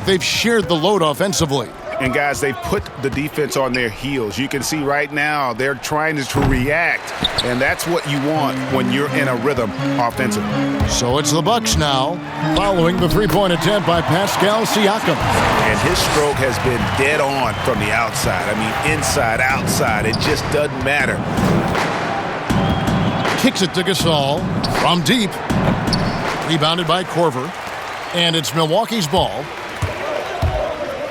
They've shared the load offensively. And guys, they put the defense on their heels. You can see right now they're trying to react, and that's what you want when you're in a rhythm offensively. So it's the Bucks now, following the three-point attempt by Pascal Siakam. And his stroke has been dead on from the outside. I mean, inside, outside, it just doesn't matter. Kicks it to Gasol from deep. Rebounded by Korver. And it's Milwaukee's ball.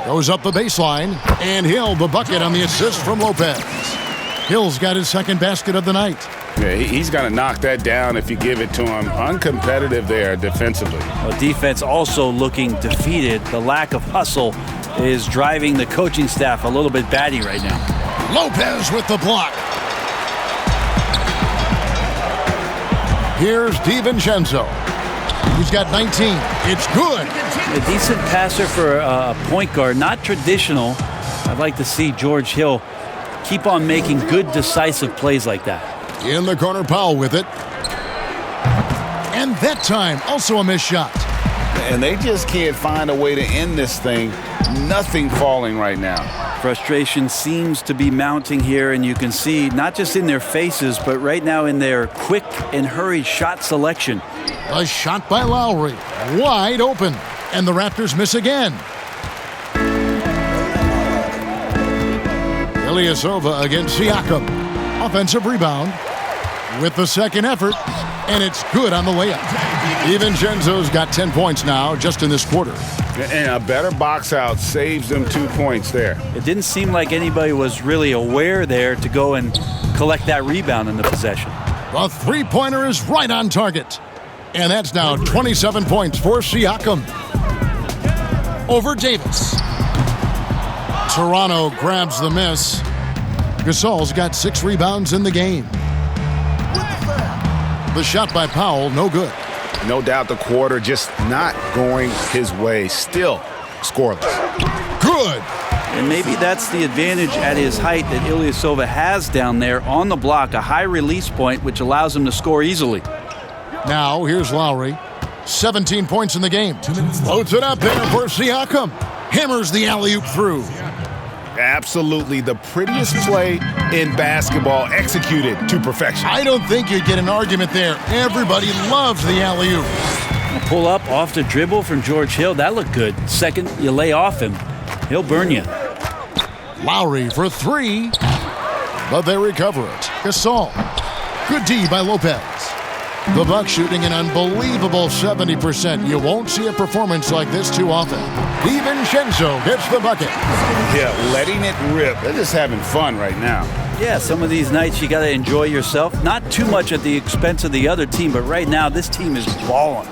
Goes up the baseline, and Hill the bucket on the assist from Lopez. Hill's got his second basket of the night. Yeah, he's going to knock that down if you give it to him. Uncompetitive there defensively. Well, defense also looking defeated. The lack of hustle is driving the coaching staff a little bit batty right now. Lopez with the block. Here's DiVincenzo. He's got 19. It's good. A decent passer for a point guard. Not traditional. I'd like to see George Hill keep on making good, decisive plays like that. In the corner, Powell with it. And that time, also a missed shot. And they just can't find a way to end this thing. Nothing falling right now. Frustration seems to be mounting here, and you can see not just in their faces, but right now in their quick and hurried shot selection. A shot by Lowry. Wide open. And the Raptors miss again. Ilyasova against Siakam. Offensive rebound with the second effort, and it's good on the layup. DiVincenzo's got 10 points now just in this quarter. And a better box out saves them 2 points there. It didn't seem like anybody was really aware there to go and collect that rebound in the possession. The three-pointer is right on target. And that's now 27 points for Siakam over Davis. Toronto grabs the miss. Gasol's got 6 rebounds in the game. The shot by Powell, no good. No doubt the quarter just not going his way. Still scoreless. Good. And maybe that's the advantage at his height that Ilyasova has down there on the block, a high release point, which allows him to score easily. Now, here's Lowry. 17 points in the game. Floats it up there for Siakam. Hammers the alley-oop through. Absolutely the prettiest play in basketball, executed to perfection. I don't think you'd get an argument there. Everybody loves the alley-oop. Pull up off the dribble from George Hill. That looked good. Second, you lay off him. He'll burn you. Lowry for 3, but they recover it. Gasol. Good D by Lopez. The Bucks shooting an unbelievable 70%. You won't see a performance like this too often. DiVincenzo gets the bucket. Yeah, letting it rip. They're just having fun right now. Yeah, some of these nights you got to enjoy yourself. Not too much at the expense of the other team, but right now this team is balling.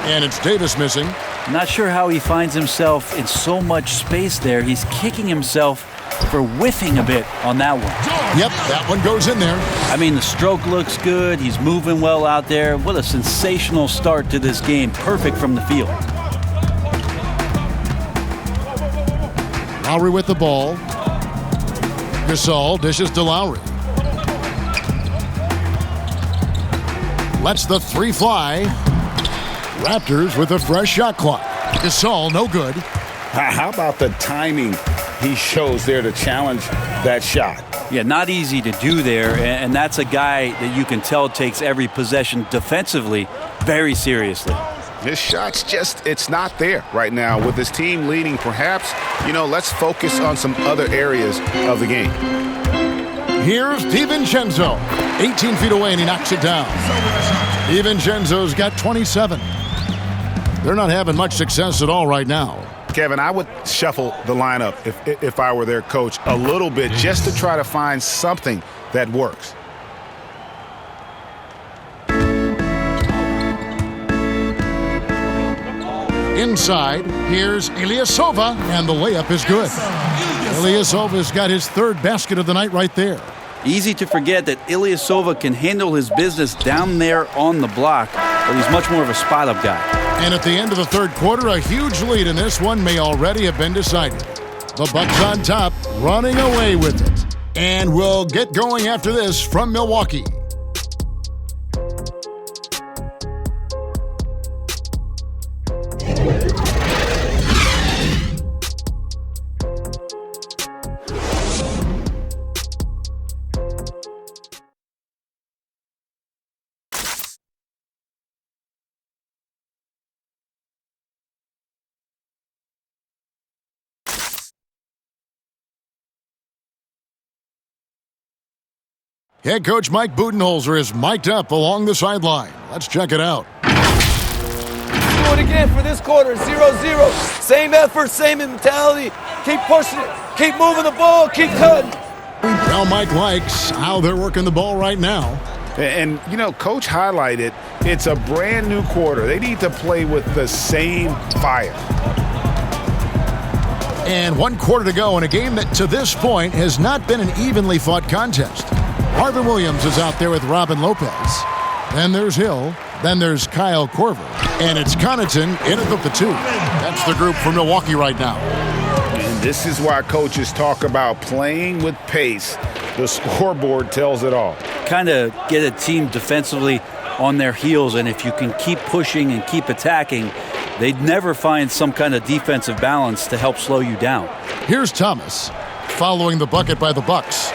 And it's Davis missing. Not sure how he finds himself in so much space there. He's kicking himself for whiffing a bit on that one. Yep, that one goes in there. I mean, the stroke looks good. He's moving well out there. What a sensational start to this game. Perfect from the field. Lowry with the ball. Gasol dishes to Lowry. Lets the three fly. Raptors with a fresh shot clock. Gasol, no good. How about the timing he shows there to challenge that shot? Yeah, not easy to do there, and that's a guy that you can tell takes every possession defensively very seriously. His shot's just, it's not there right now. With his team leading, perhaps, let's focus on some other areas of the game. Here's DiVincenzo. 18 feet away, and he knocks it down. DiVincenzo's got 27. They're not having much success at all right now. Kevin, I would shuffle the lineup if I were their coach a little bit just to try to find something that works. Inside, here's Ilyasova, and the layup is good. Ilyasova's got his third basket of the night right there. Easy to forget that Ilyasova can handle his business down there on the block, but he's much more of a spot-up guy. And at the end of the third quarter, a huge lead in this one may already have been decided. The Bucks on top, running away with it. And we'll get going after this from Milwaukee. Head coach Mike Budenholzer is mic'd up along the sideline. Let's check it out. Do it again for this quarter, 0-0. Same effort, same mentality. Keep pushing it. Keep moving the ball. Keep cutting. Well, Mike likes how they're working the ball right now. And, Coach highlighted, it's a brand new quarter. They need to play with the same fire. And 1 quarter to go in a game that to this point has not been an evenly fought contest. Marvin Williams is out there with Robin Lopez. Then there's Hill. Then there's Kyle Korver. And it's Connaughton in at the 2. That's the group for Milwaukee right now. And this is why coaches talk about playing with pace. The scoreboard tells it all. Kind of get a team defensively on their heels, and if you can keep pushing and keep attacking, they'd never find some kind of defensive balance to help slow you down. Here's Thomas, following the bucket by the Bucks.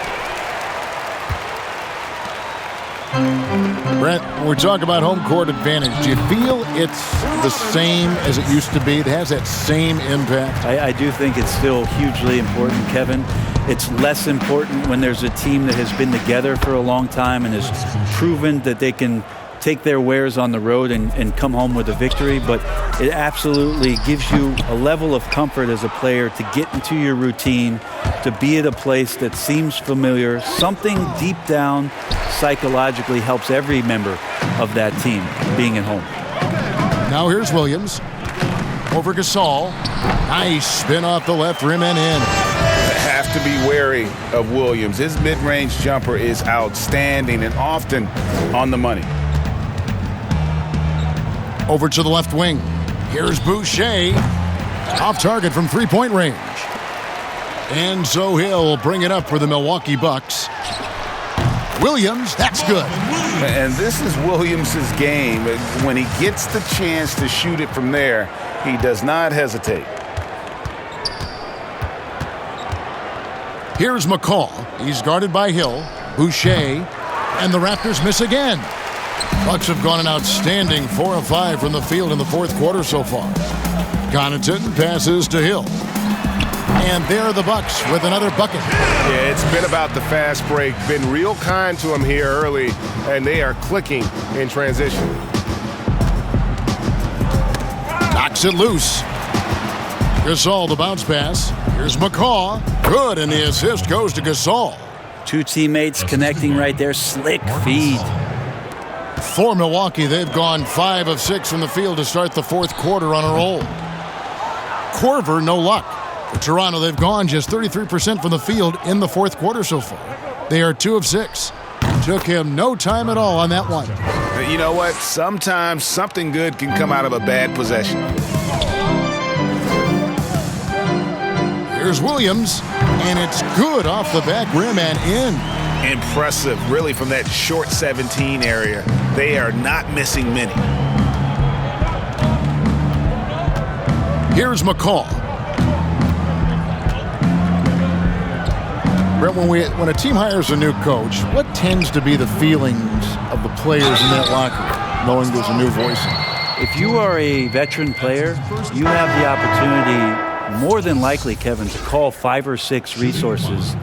Brent, when we talk about home court advantage, do you feel it's the same as it used to be? It has that same impact? I do think it's still hugely important, Kevin. It's less important when there's a team that has been together for a long time and has proven that they can take their wares on the road and come home with a victory, but it absolutely gives you a level of comfort as a player to get into your routine, to be at a place that seems familiar. Something deep down psychologically helps every member of that team being at home. Now here's Williams over Gasol. Nice spin off the left rim and in. Have to be wary of Williams. His mid-range jumper is outstanding and often on the money. Over to the left wing. Here's Boucher. Off target from three-point range. And so he'll bring it up for the Milwaukee Bucks. Williams, that's good. And this is Williams' game. When he gets the chance to shoot it from there, he does not hesitate. Here's McCall. He's guarded by Hill, Boucher, and the Raptors miss again. Bucks have gone an outstanding 4 of 5 from the field in the fourth quarter so far. Connaughton passes to Hill. And there are the Bucks with another bucket. Yeah, it's been about the fast break. Been real kind to him here early, and they are clicking in transition. Knocks it loose. Gasol, the bounce pass. Here's McCaw. Good, and the assist goes to Gasol. Two teammates connecting right there. Slick feed. For Milwaukee, they've gone 5 of 6 from the field to start the fourth quarter on a roll. Korver, no luck. For Toronto, they've gone just 33% from the field in the fourth quarter so far. They are 2 of 6. Took him no time at all on that one. You know what? Sometimes something good can come out of a bad possession. Here's Williams, and it's good off the back rim and in. Impressive, really, from that short 17 area. They are not missing many. Here's McCaw. Brett, when a team hires a new coach, what tends to be the feelings of the players in that locker room, knowing there's a new voice in it? If you are a veteran player, you have the opportunity, more than likely, Kevin, to call 5 or 6 resources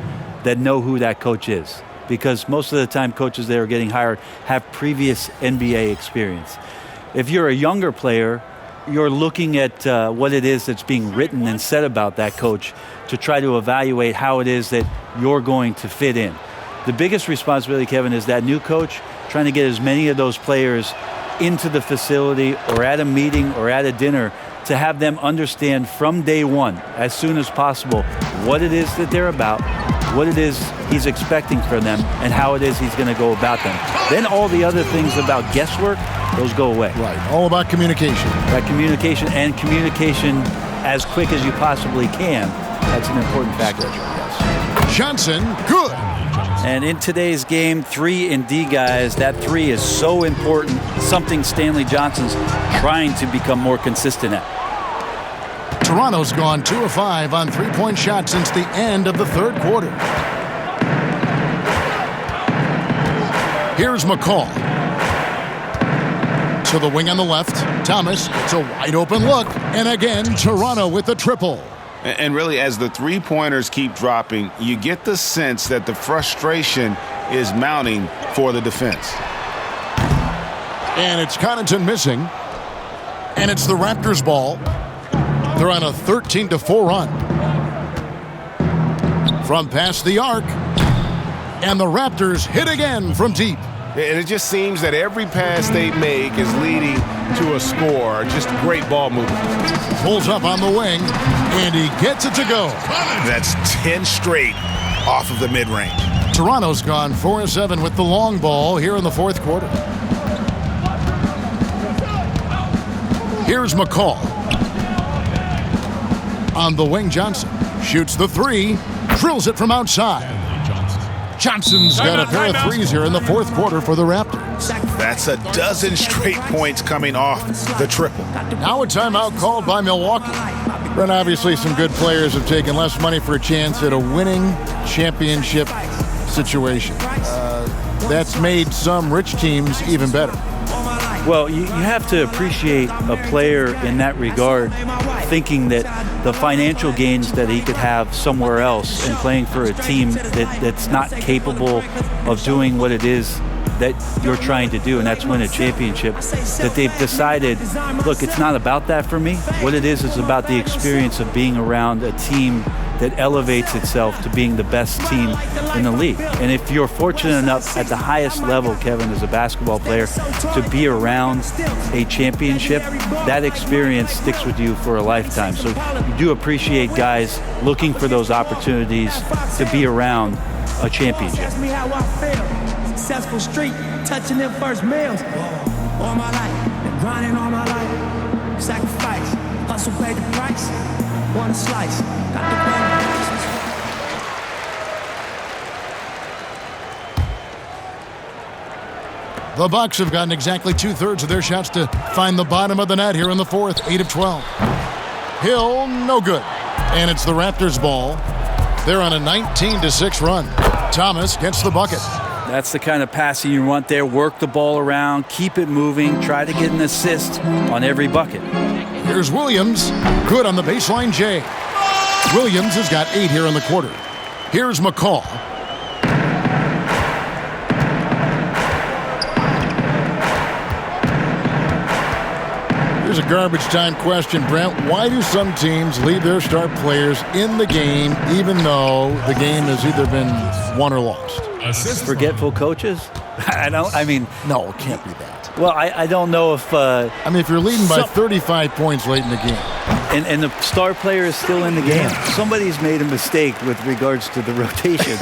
that know who that coach is. Because most of the time coaches that are getting hired have previous NBA experience. If you're a younger player, you're looking at what it is that's being written and said about that coach to try to evaluate how it is that you're going to fit in. The biggest responsibility, Kevin, is that new coach trying to get as many of those players into the facility or at a meeting or at a dinner to have them understand from day one, as soon as possible, what it is that they're about, what it is he's expecting from them, and how it is he's going to go about them. Then all the other things about guesswork, those go away. Right, all about communication. Right, communication, and communication as quick as you possibly can. That's an important factor. Yes. Johnson, good. And in today's game, 3 and D, guys, that 3 is so important, something Stanley Johnson's trying to become more consistent at. Toronto's gone 2 of 5 on 3-point shots since the end of the third quarter. Here's McCaw. To the wing on the left. Thomas, it's a wide open look. And again, Toronto with the triple. And really, as the three-pointers keep dropping, you get the sense that the frustration is mounting for the defense. And it's Connaughton missing. And it's the Raptors' ball. They're on a 13-4 run. From past the arc. And the Raptors hit again from deep. And it just seems that every pass they make is leading to a score. Just great ball movement. Pulls up on the wing, and he gets it to go. That's 10 straight off of the mid-range. Toronto's gone 4 of 7 with the long ball here in the fourth quarter. Here's McCaw. On the wing, Johnson shoots the 3, drills it from outside. Johnson's got a pair of threes here in the fourth quarter for the Raptors. That's a dozen straight points coming off the triple. Now a timeout called by Milwaukee. And obviously some good players have taken less money for a chance at a winning championship situation. That's made some rich teams even better. Well, you have to appreciate a player in that regard thinking that the financial gains that he could have somewhere else and playing for a team that's not capable of doing what it is that you're trying to do, and that's win a championship, that they've decided, look, it's not about that for me. What it is about the experience of being around a team that elevates itself to being the best team in the league. And if you're fortunate enough at the highest level, Kevin, as a basketball player, to be around a championship, that experience sticks with you for a lifetime. So you do appreciate guys looking for those opportunities to be around a championship. Successful street, touching them first meals. All my life, been grinding all my life. Sacrifice, hustle paid the price. One slice, got the bun. The Bucks have gotten exactly 2/3 of their shots to find the bottom of the net here in the fourth, 8 of 12. Hill, no good. And it's the Raptors' ball. They're on a 19-6 run. Thomas gets the bucket. That's the kind of passing you want there. Work the ball around, keep it moving, try to get an assist on every bucket. Here's Williams. Good on the baseline, Jay. Williams has got 8 here in the quarter. Here's McCall. Here's a garbage time question, Brent. Why do some teams leave their star players in the game even though the game has either been won or lost? Forgetful coaches? No, it can't be that. Well, I don't know if... if you're leading by 35 points late in the game. And the star player is still in the game. Somebody's made a mistake with regards to the rotations.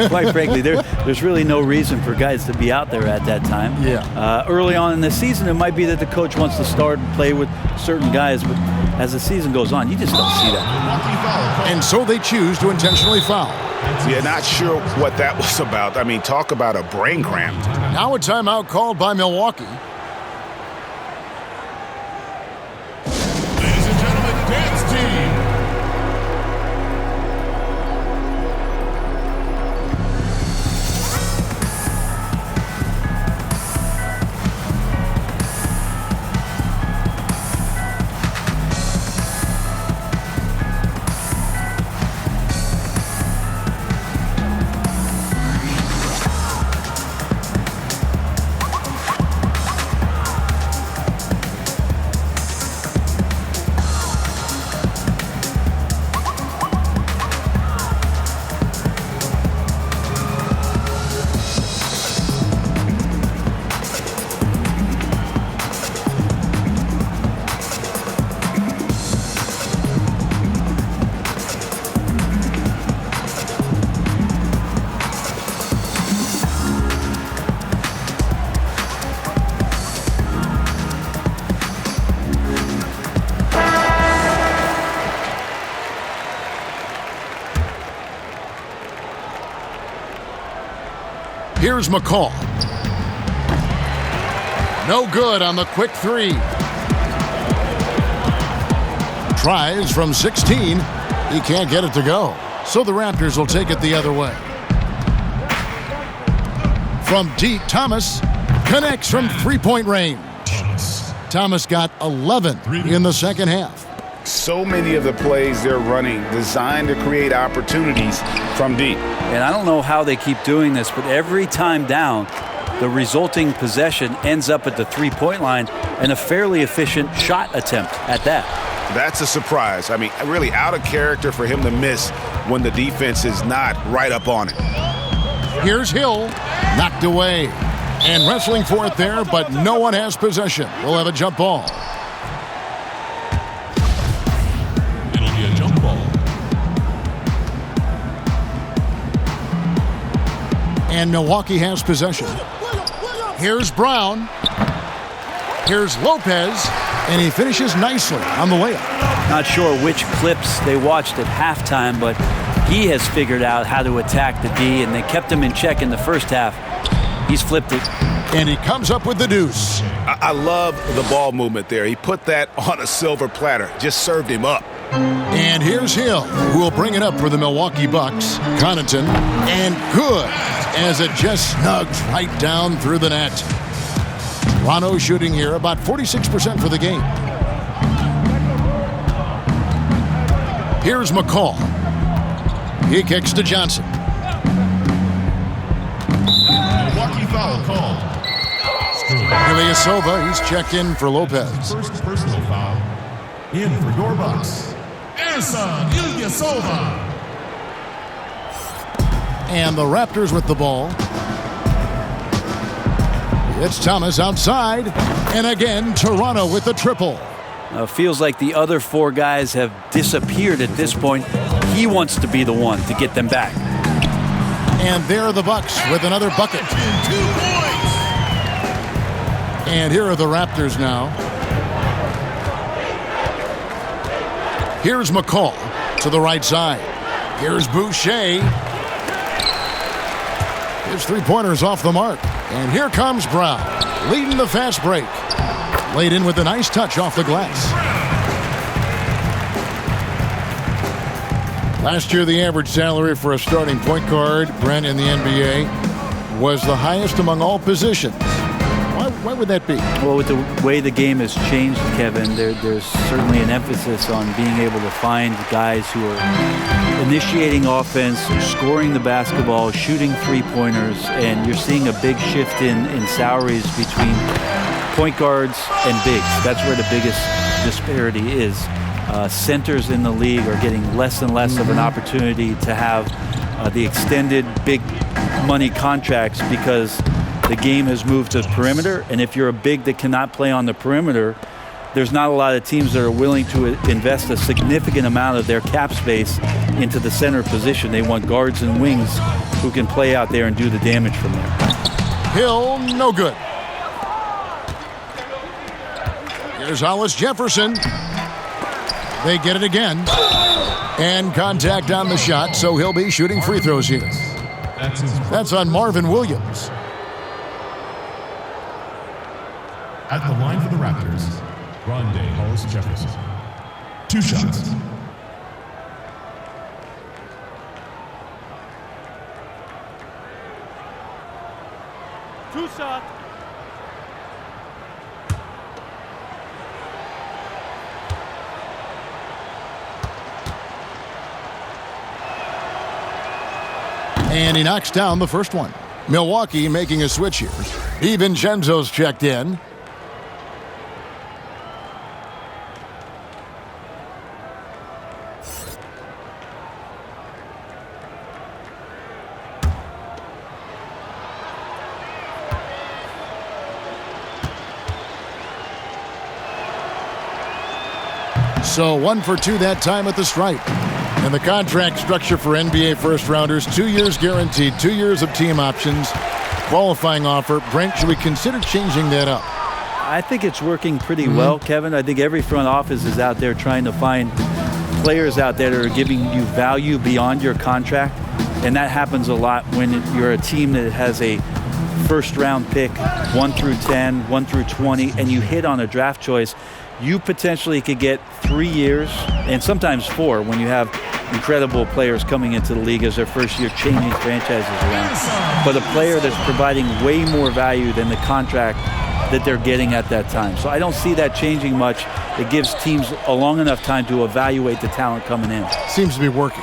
Quite frankly, there's really no reason for guys to be out there at that time. Yeah. Early on in the season, it might be that the coach wants to start and play with certain guys, but as the season goes on, you just don't see that. And so they choose to intentionally foul. Yeah, not sure what that was about. Talk about a brain cramp. Now a timeout called by Milwaukee. Ladies and gentlemen, dance team. Here's McCall. No good on the quick three. Tries from 16. He can't get it to go. So the Raptors will take it the other way. From deep, Thomas connects from three-point range. Thomas got 11 in the second half. So many of the plays they're running designed to create opportunities from deep. And I don't know how they keep doing this, but every time down, the resulting possession ends up at the three-point line and a fairly efficient shot attempt at that. That's a surprise. Really out of character for him to miss when the defense is not right up on it. Here's Hill, knocked away. And wrestling for it there, but no one has possession. We'll have a jump ball. It'll be a jump ball. And Milwaukee has possession. Here's Brown. Here's Lopez. And he finishes nicely on the layup. Not sure which clips they watched at halftime, but he has figured out how to attack the D, and they kept him in check in the first half. He's flipped it. And he comes up with the deuce. I love the ball movement there. He put that on a silver platter. Just served him up. And here's Hill, who will bring it up for the Milwaukee Bucks. Connaughton, and good, as it just snugs right down through the net. Toronto shooting here about 46% for the game. Here's McCall. He kicks to Johnson. Milwaukee foul called. Ilyasova, he's checked in for Lopez. First personal foul. In for your Bucks. Asa Ilyasova. And the Raptors with the ball. It's Thomas outside. And again, Toronto with the triple. Feels like the other four guys have disappeared at this point. He wants to be the one to get them back. And there are the Bucks with another bucket. 2 points. And here are the Raptors now. Here's McCall to the right side. Here's Boucher. His three-pointer's off the mark. And here comes Brown, leading the fast break. Laid in with a nice touch off the glass. Last year, the average salary for a starting point guard, Brent, in the NBA, was the highest among all positions. Why would that be? Well, with the way the game has changed, Kevin, there's certainly an emphasis on being able to find guys who are initiating offense, scoring the basketball, shooting three-pointers, and you're seeing a big shift in salaries between point guards and bigs. That's where the biggest disparity is. Centers in the league are getting less and less of an opportunity to have the extended big money contracts because the game has moved to perimeter, and if you're a big that cannot play on the perimeter, there's not a lot of teams that are willing to invest a significant amount of their cap space into the center position. They want guards and wings who can play out there and do the damage from there. Hill, no good. Here's Hollis Jefferson. They get it again. And contact on the shot, so he'll be shooting free throws here. That's on Marvin Williams. At the line for the Raptors, Rondé Hollis Jefferson. 2 shots. Two shots. And he knocks down the first one. Milwaukee making a switch here. DiVincenzo's checked in. So 1 for 2 that time at the stripe. And the contract structure for NBA first-rounders, 2 years guaranteed, 2 years of team options, qualifying offer. Brent, should we consider changing that up? I think it's working pretty well, Kevin. I think every front office is out there trying to find players out there that are giving you value beyond your contract. And that happens a lot when you're a team that has a first-round pick, 1 through 10, 1 through 20, and you hit on a draft choice. You potentially could get 3 years and sometimes 4 when you have incredible players coming into the league as their first year changing franchises around. But a player that's providing way more value than the contract that they're getting at that time. So I don't see that changing much. It gives teams a long enough time to evaluate the talent coming in. Seems to be working.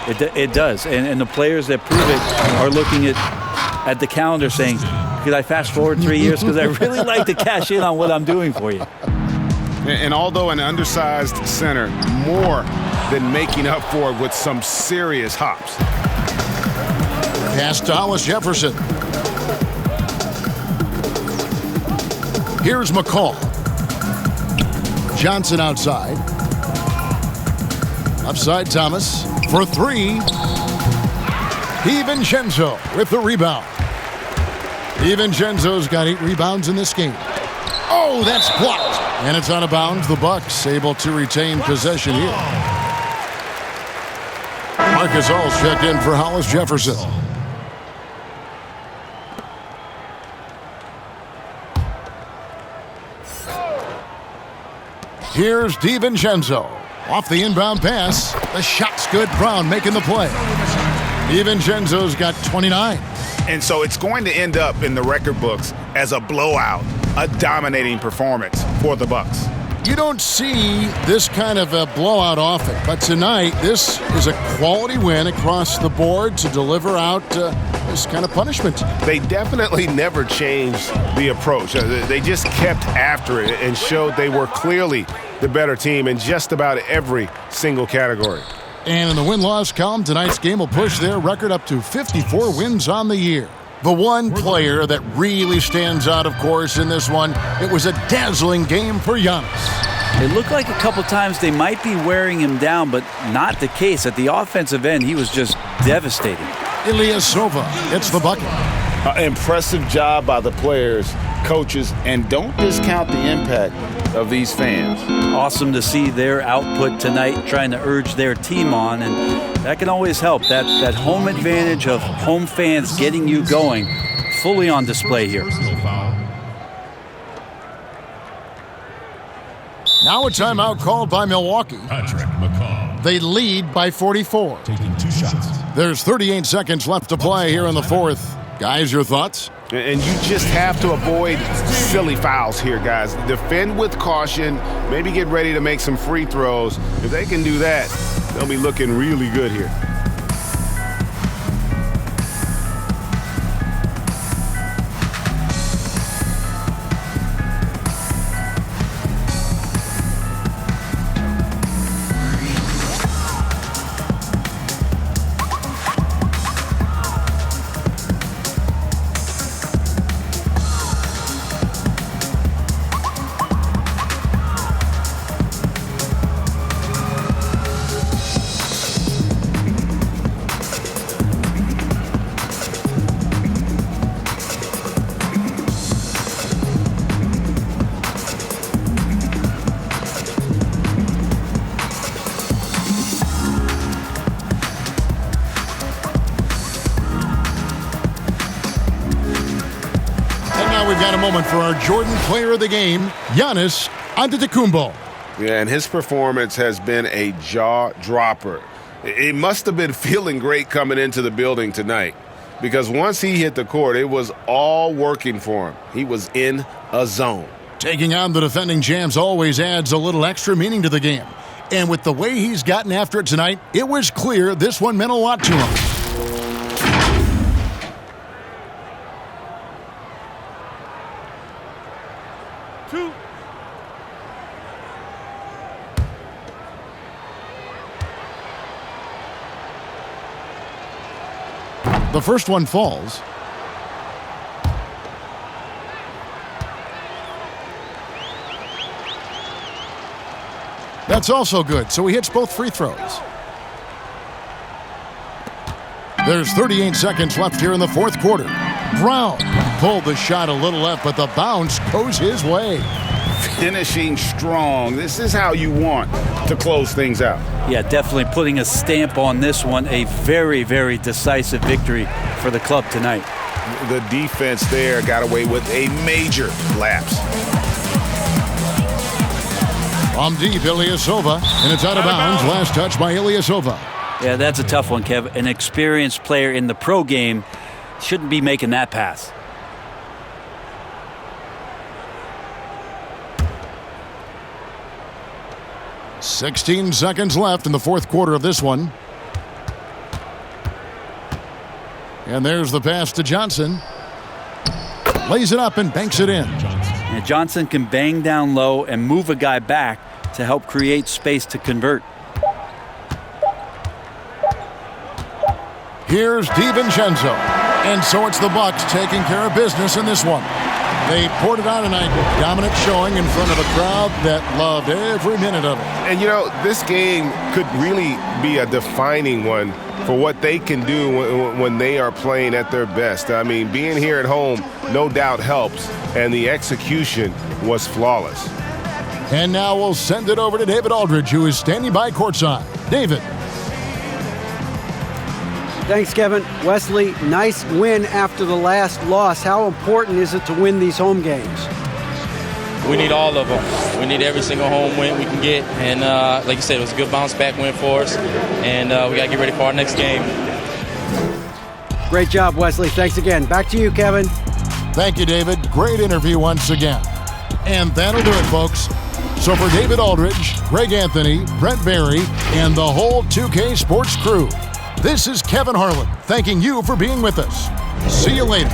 It does. And the players that prove it are looking at the calendar saying, could I fast forward 3 years? Because I really like to cash in on what I'm doing for you. And although an undersized center, more than making up for it with some serious hops. Pass to Hollis Jefferson. Here's McCall. Johnson outside. Upside Thomas for 3. DiVincenzo with the rebound. DiVincenzo's got 8 rebounds in this game. Oh, that's blocked. And it's out of bounds. The Bucks able to retain possession here. Marcus All's checked in for Hollis Jefferson. Here's DiVincenzo. Off the inbound pass. The shot's good. Brown making the play. DiVincenzo's got 29. And so it's going to end up in the record books as a blowout, a dominating performance for the Bucks. You don't see this kind of a blowout often, but tonight this is a quality win across the board to deliver out this kind of punishment. They definitely never changed the approach. They just kept after it and showed they were clearly the better team in just about every single category. And in the win-loss column, tonight's game will push their record up to 54 wins on the year. The one player that really stands out, of course, in this one, it was a dazzling game for Giannis. It looked like a couple times they might be wearing him down, but not the case. At the offensive end, he was just devastating. Ilyasova gets the bucket. Impressive job by the players, coaches, and don't discount the impact of these fans. Awesome to see their output tonight, trying to urge their team on, and that can always help. That home advantage of home fans getting you going, fully on display here. Now a timeout called by Milwaukee. They lead by 44. Taking 2 shots. There's 38 seconds left to play here in the fourth. Guys, your thoughts? And you just have to avoid silly fouls here, guys. Defend with caution, maybe get ready to make some free throws. If they can do that, they'll be looking really good here. We've got a moment for our Jordan player of the game, Giannis Antetokounmpo. Yeah, and his performance has been a jaw-dropper. It must have been feeling great coming into the building tonight because once he hit the court, it was all working for him. He was in a zone. Taking on the defending champs always adds a little extra meaning to the game. And with the way he's gotten after it tonight, it was clear this one meant a lot to him. The first one falls. That's also good, so he hits both free throws. There's 38 seconds left here in the fourth quarter. Brown pulled the shot a little left, but the bounce goes his way. Finishing strong. This is how you want to close things out. Yeah, definitely putting a stamp on this one. A very, very decisive victory for the club tonight. The defense there got away with a major lapse. From deep, Ilyasova, and it's out of bounds. Last touch by Ilyasova. Yeah, that's a tough one, Kev. An experienced player in the pro game shouldn't be making that pass. "16 seconds left in the fourth quarter of this one. And there's the pass to Johnson. Lays it up and banks it in. And Johnson can bang down low and move a guy back to help create space to convert. Here's DiVincenzo. And so it's the Bucks taking care of business in this one. They poured it out tonight, dominant showing in front of a crowd that loved every minute of it. And you know, this game could really be a defining one for what they can do when they are playing at their best. I mean, being here at home no doubt helps, and the execution was flawless. And now we'll send it over to David Aldridge, who is standing by courtside. David. Thanks, Kevin. Wesley, nice win after the last loss. How important is it to win these home games? We need all of them. We need every single home win we can get. And like you said, it was a good bounce-back win for us. And we got to get ready for our next game. Great job, Wesley. Thanks again. Back to you, Kevin. Thank you, David. Great interview once again. And that'll do it, folks. So for David Aldridge, Greg Anthony, Brent Barry, and the whole 2K Sports crew, this is Kevin Harlan thanking you for being with us. See you later.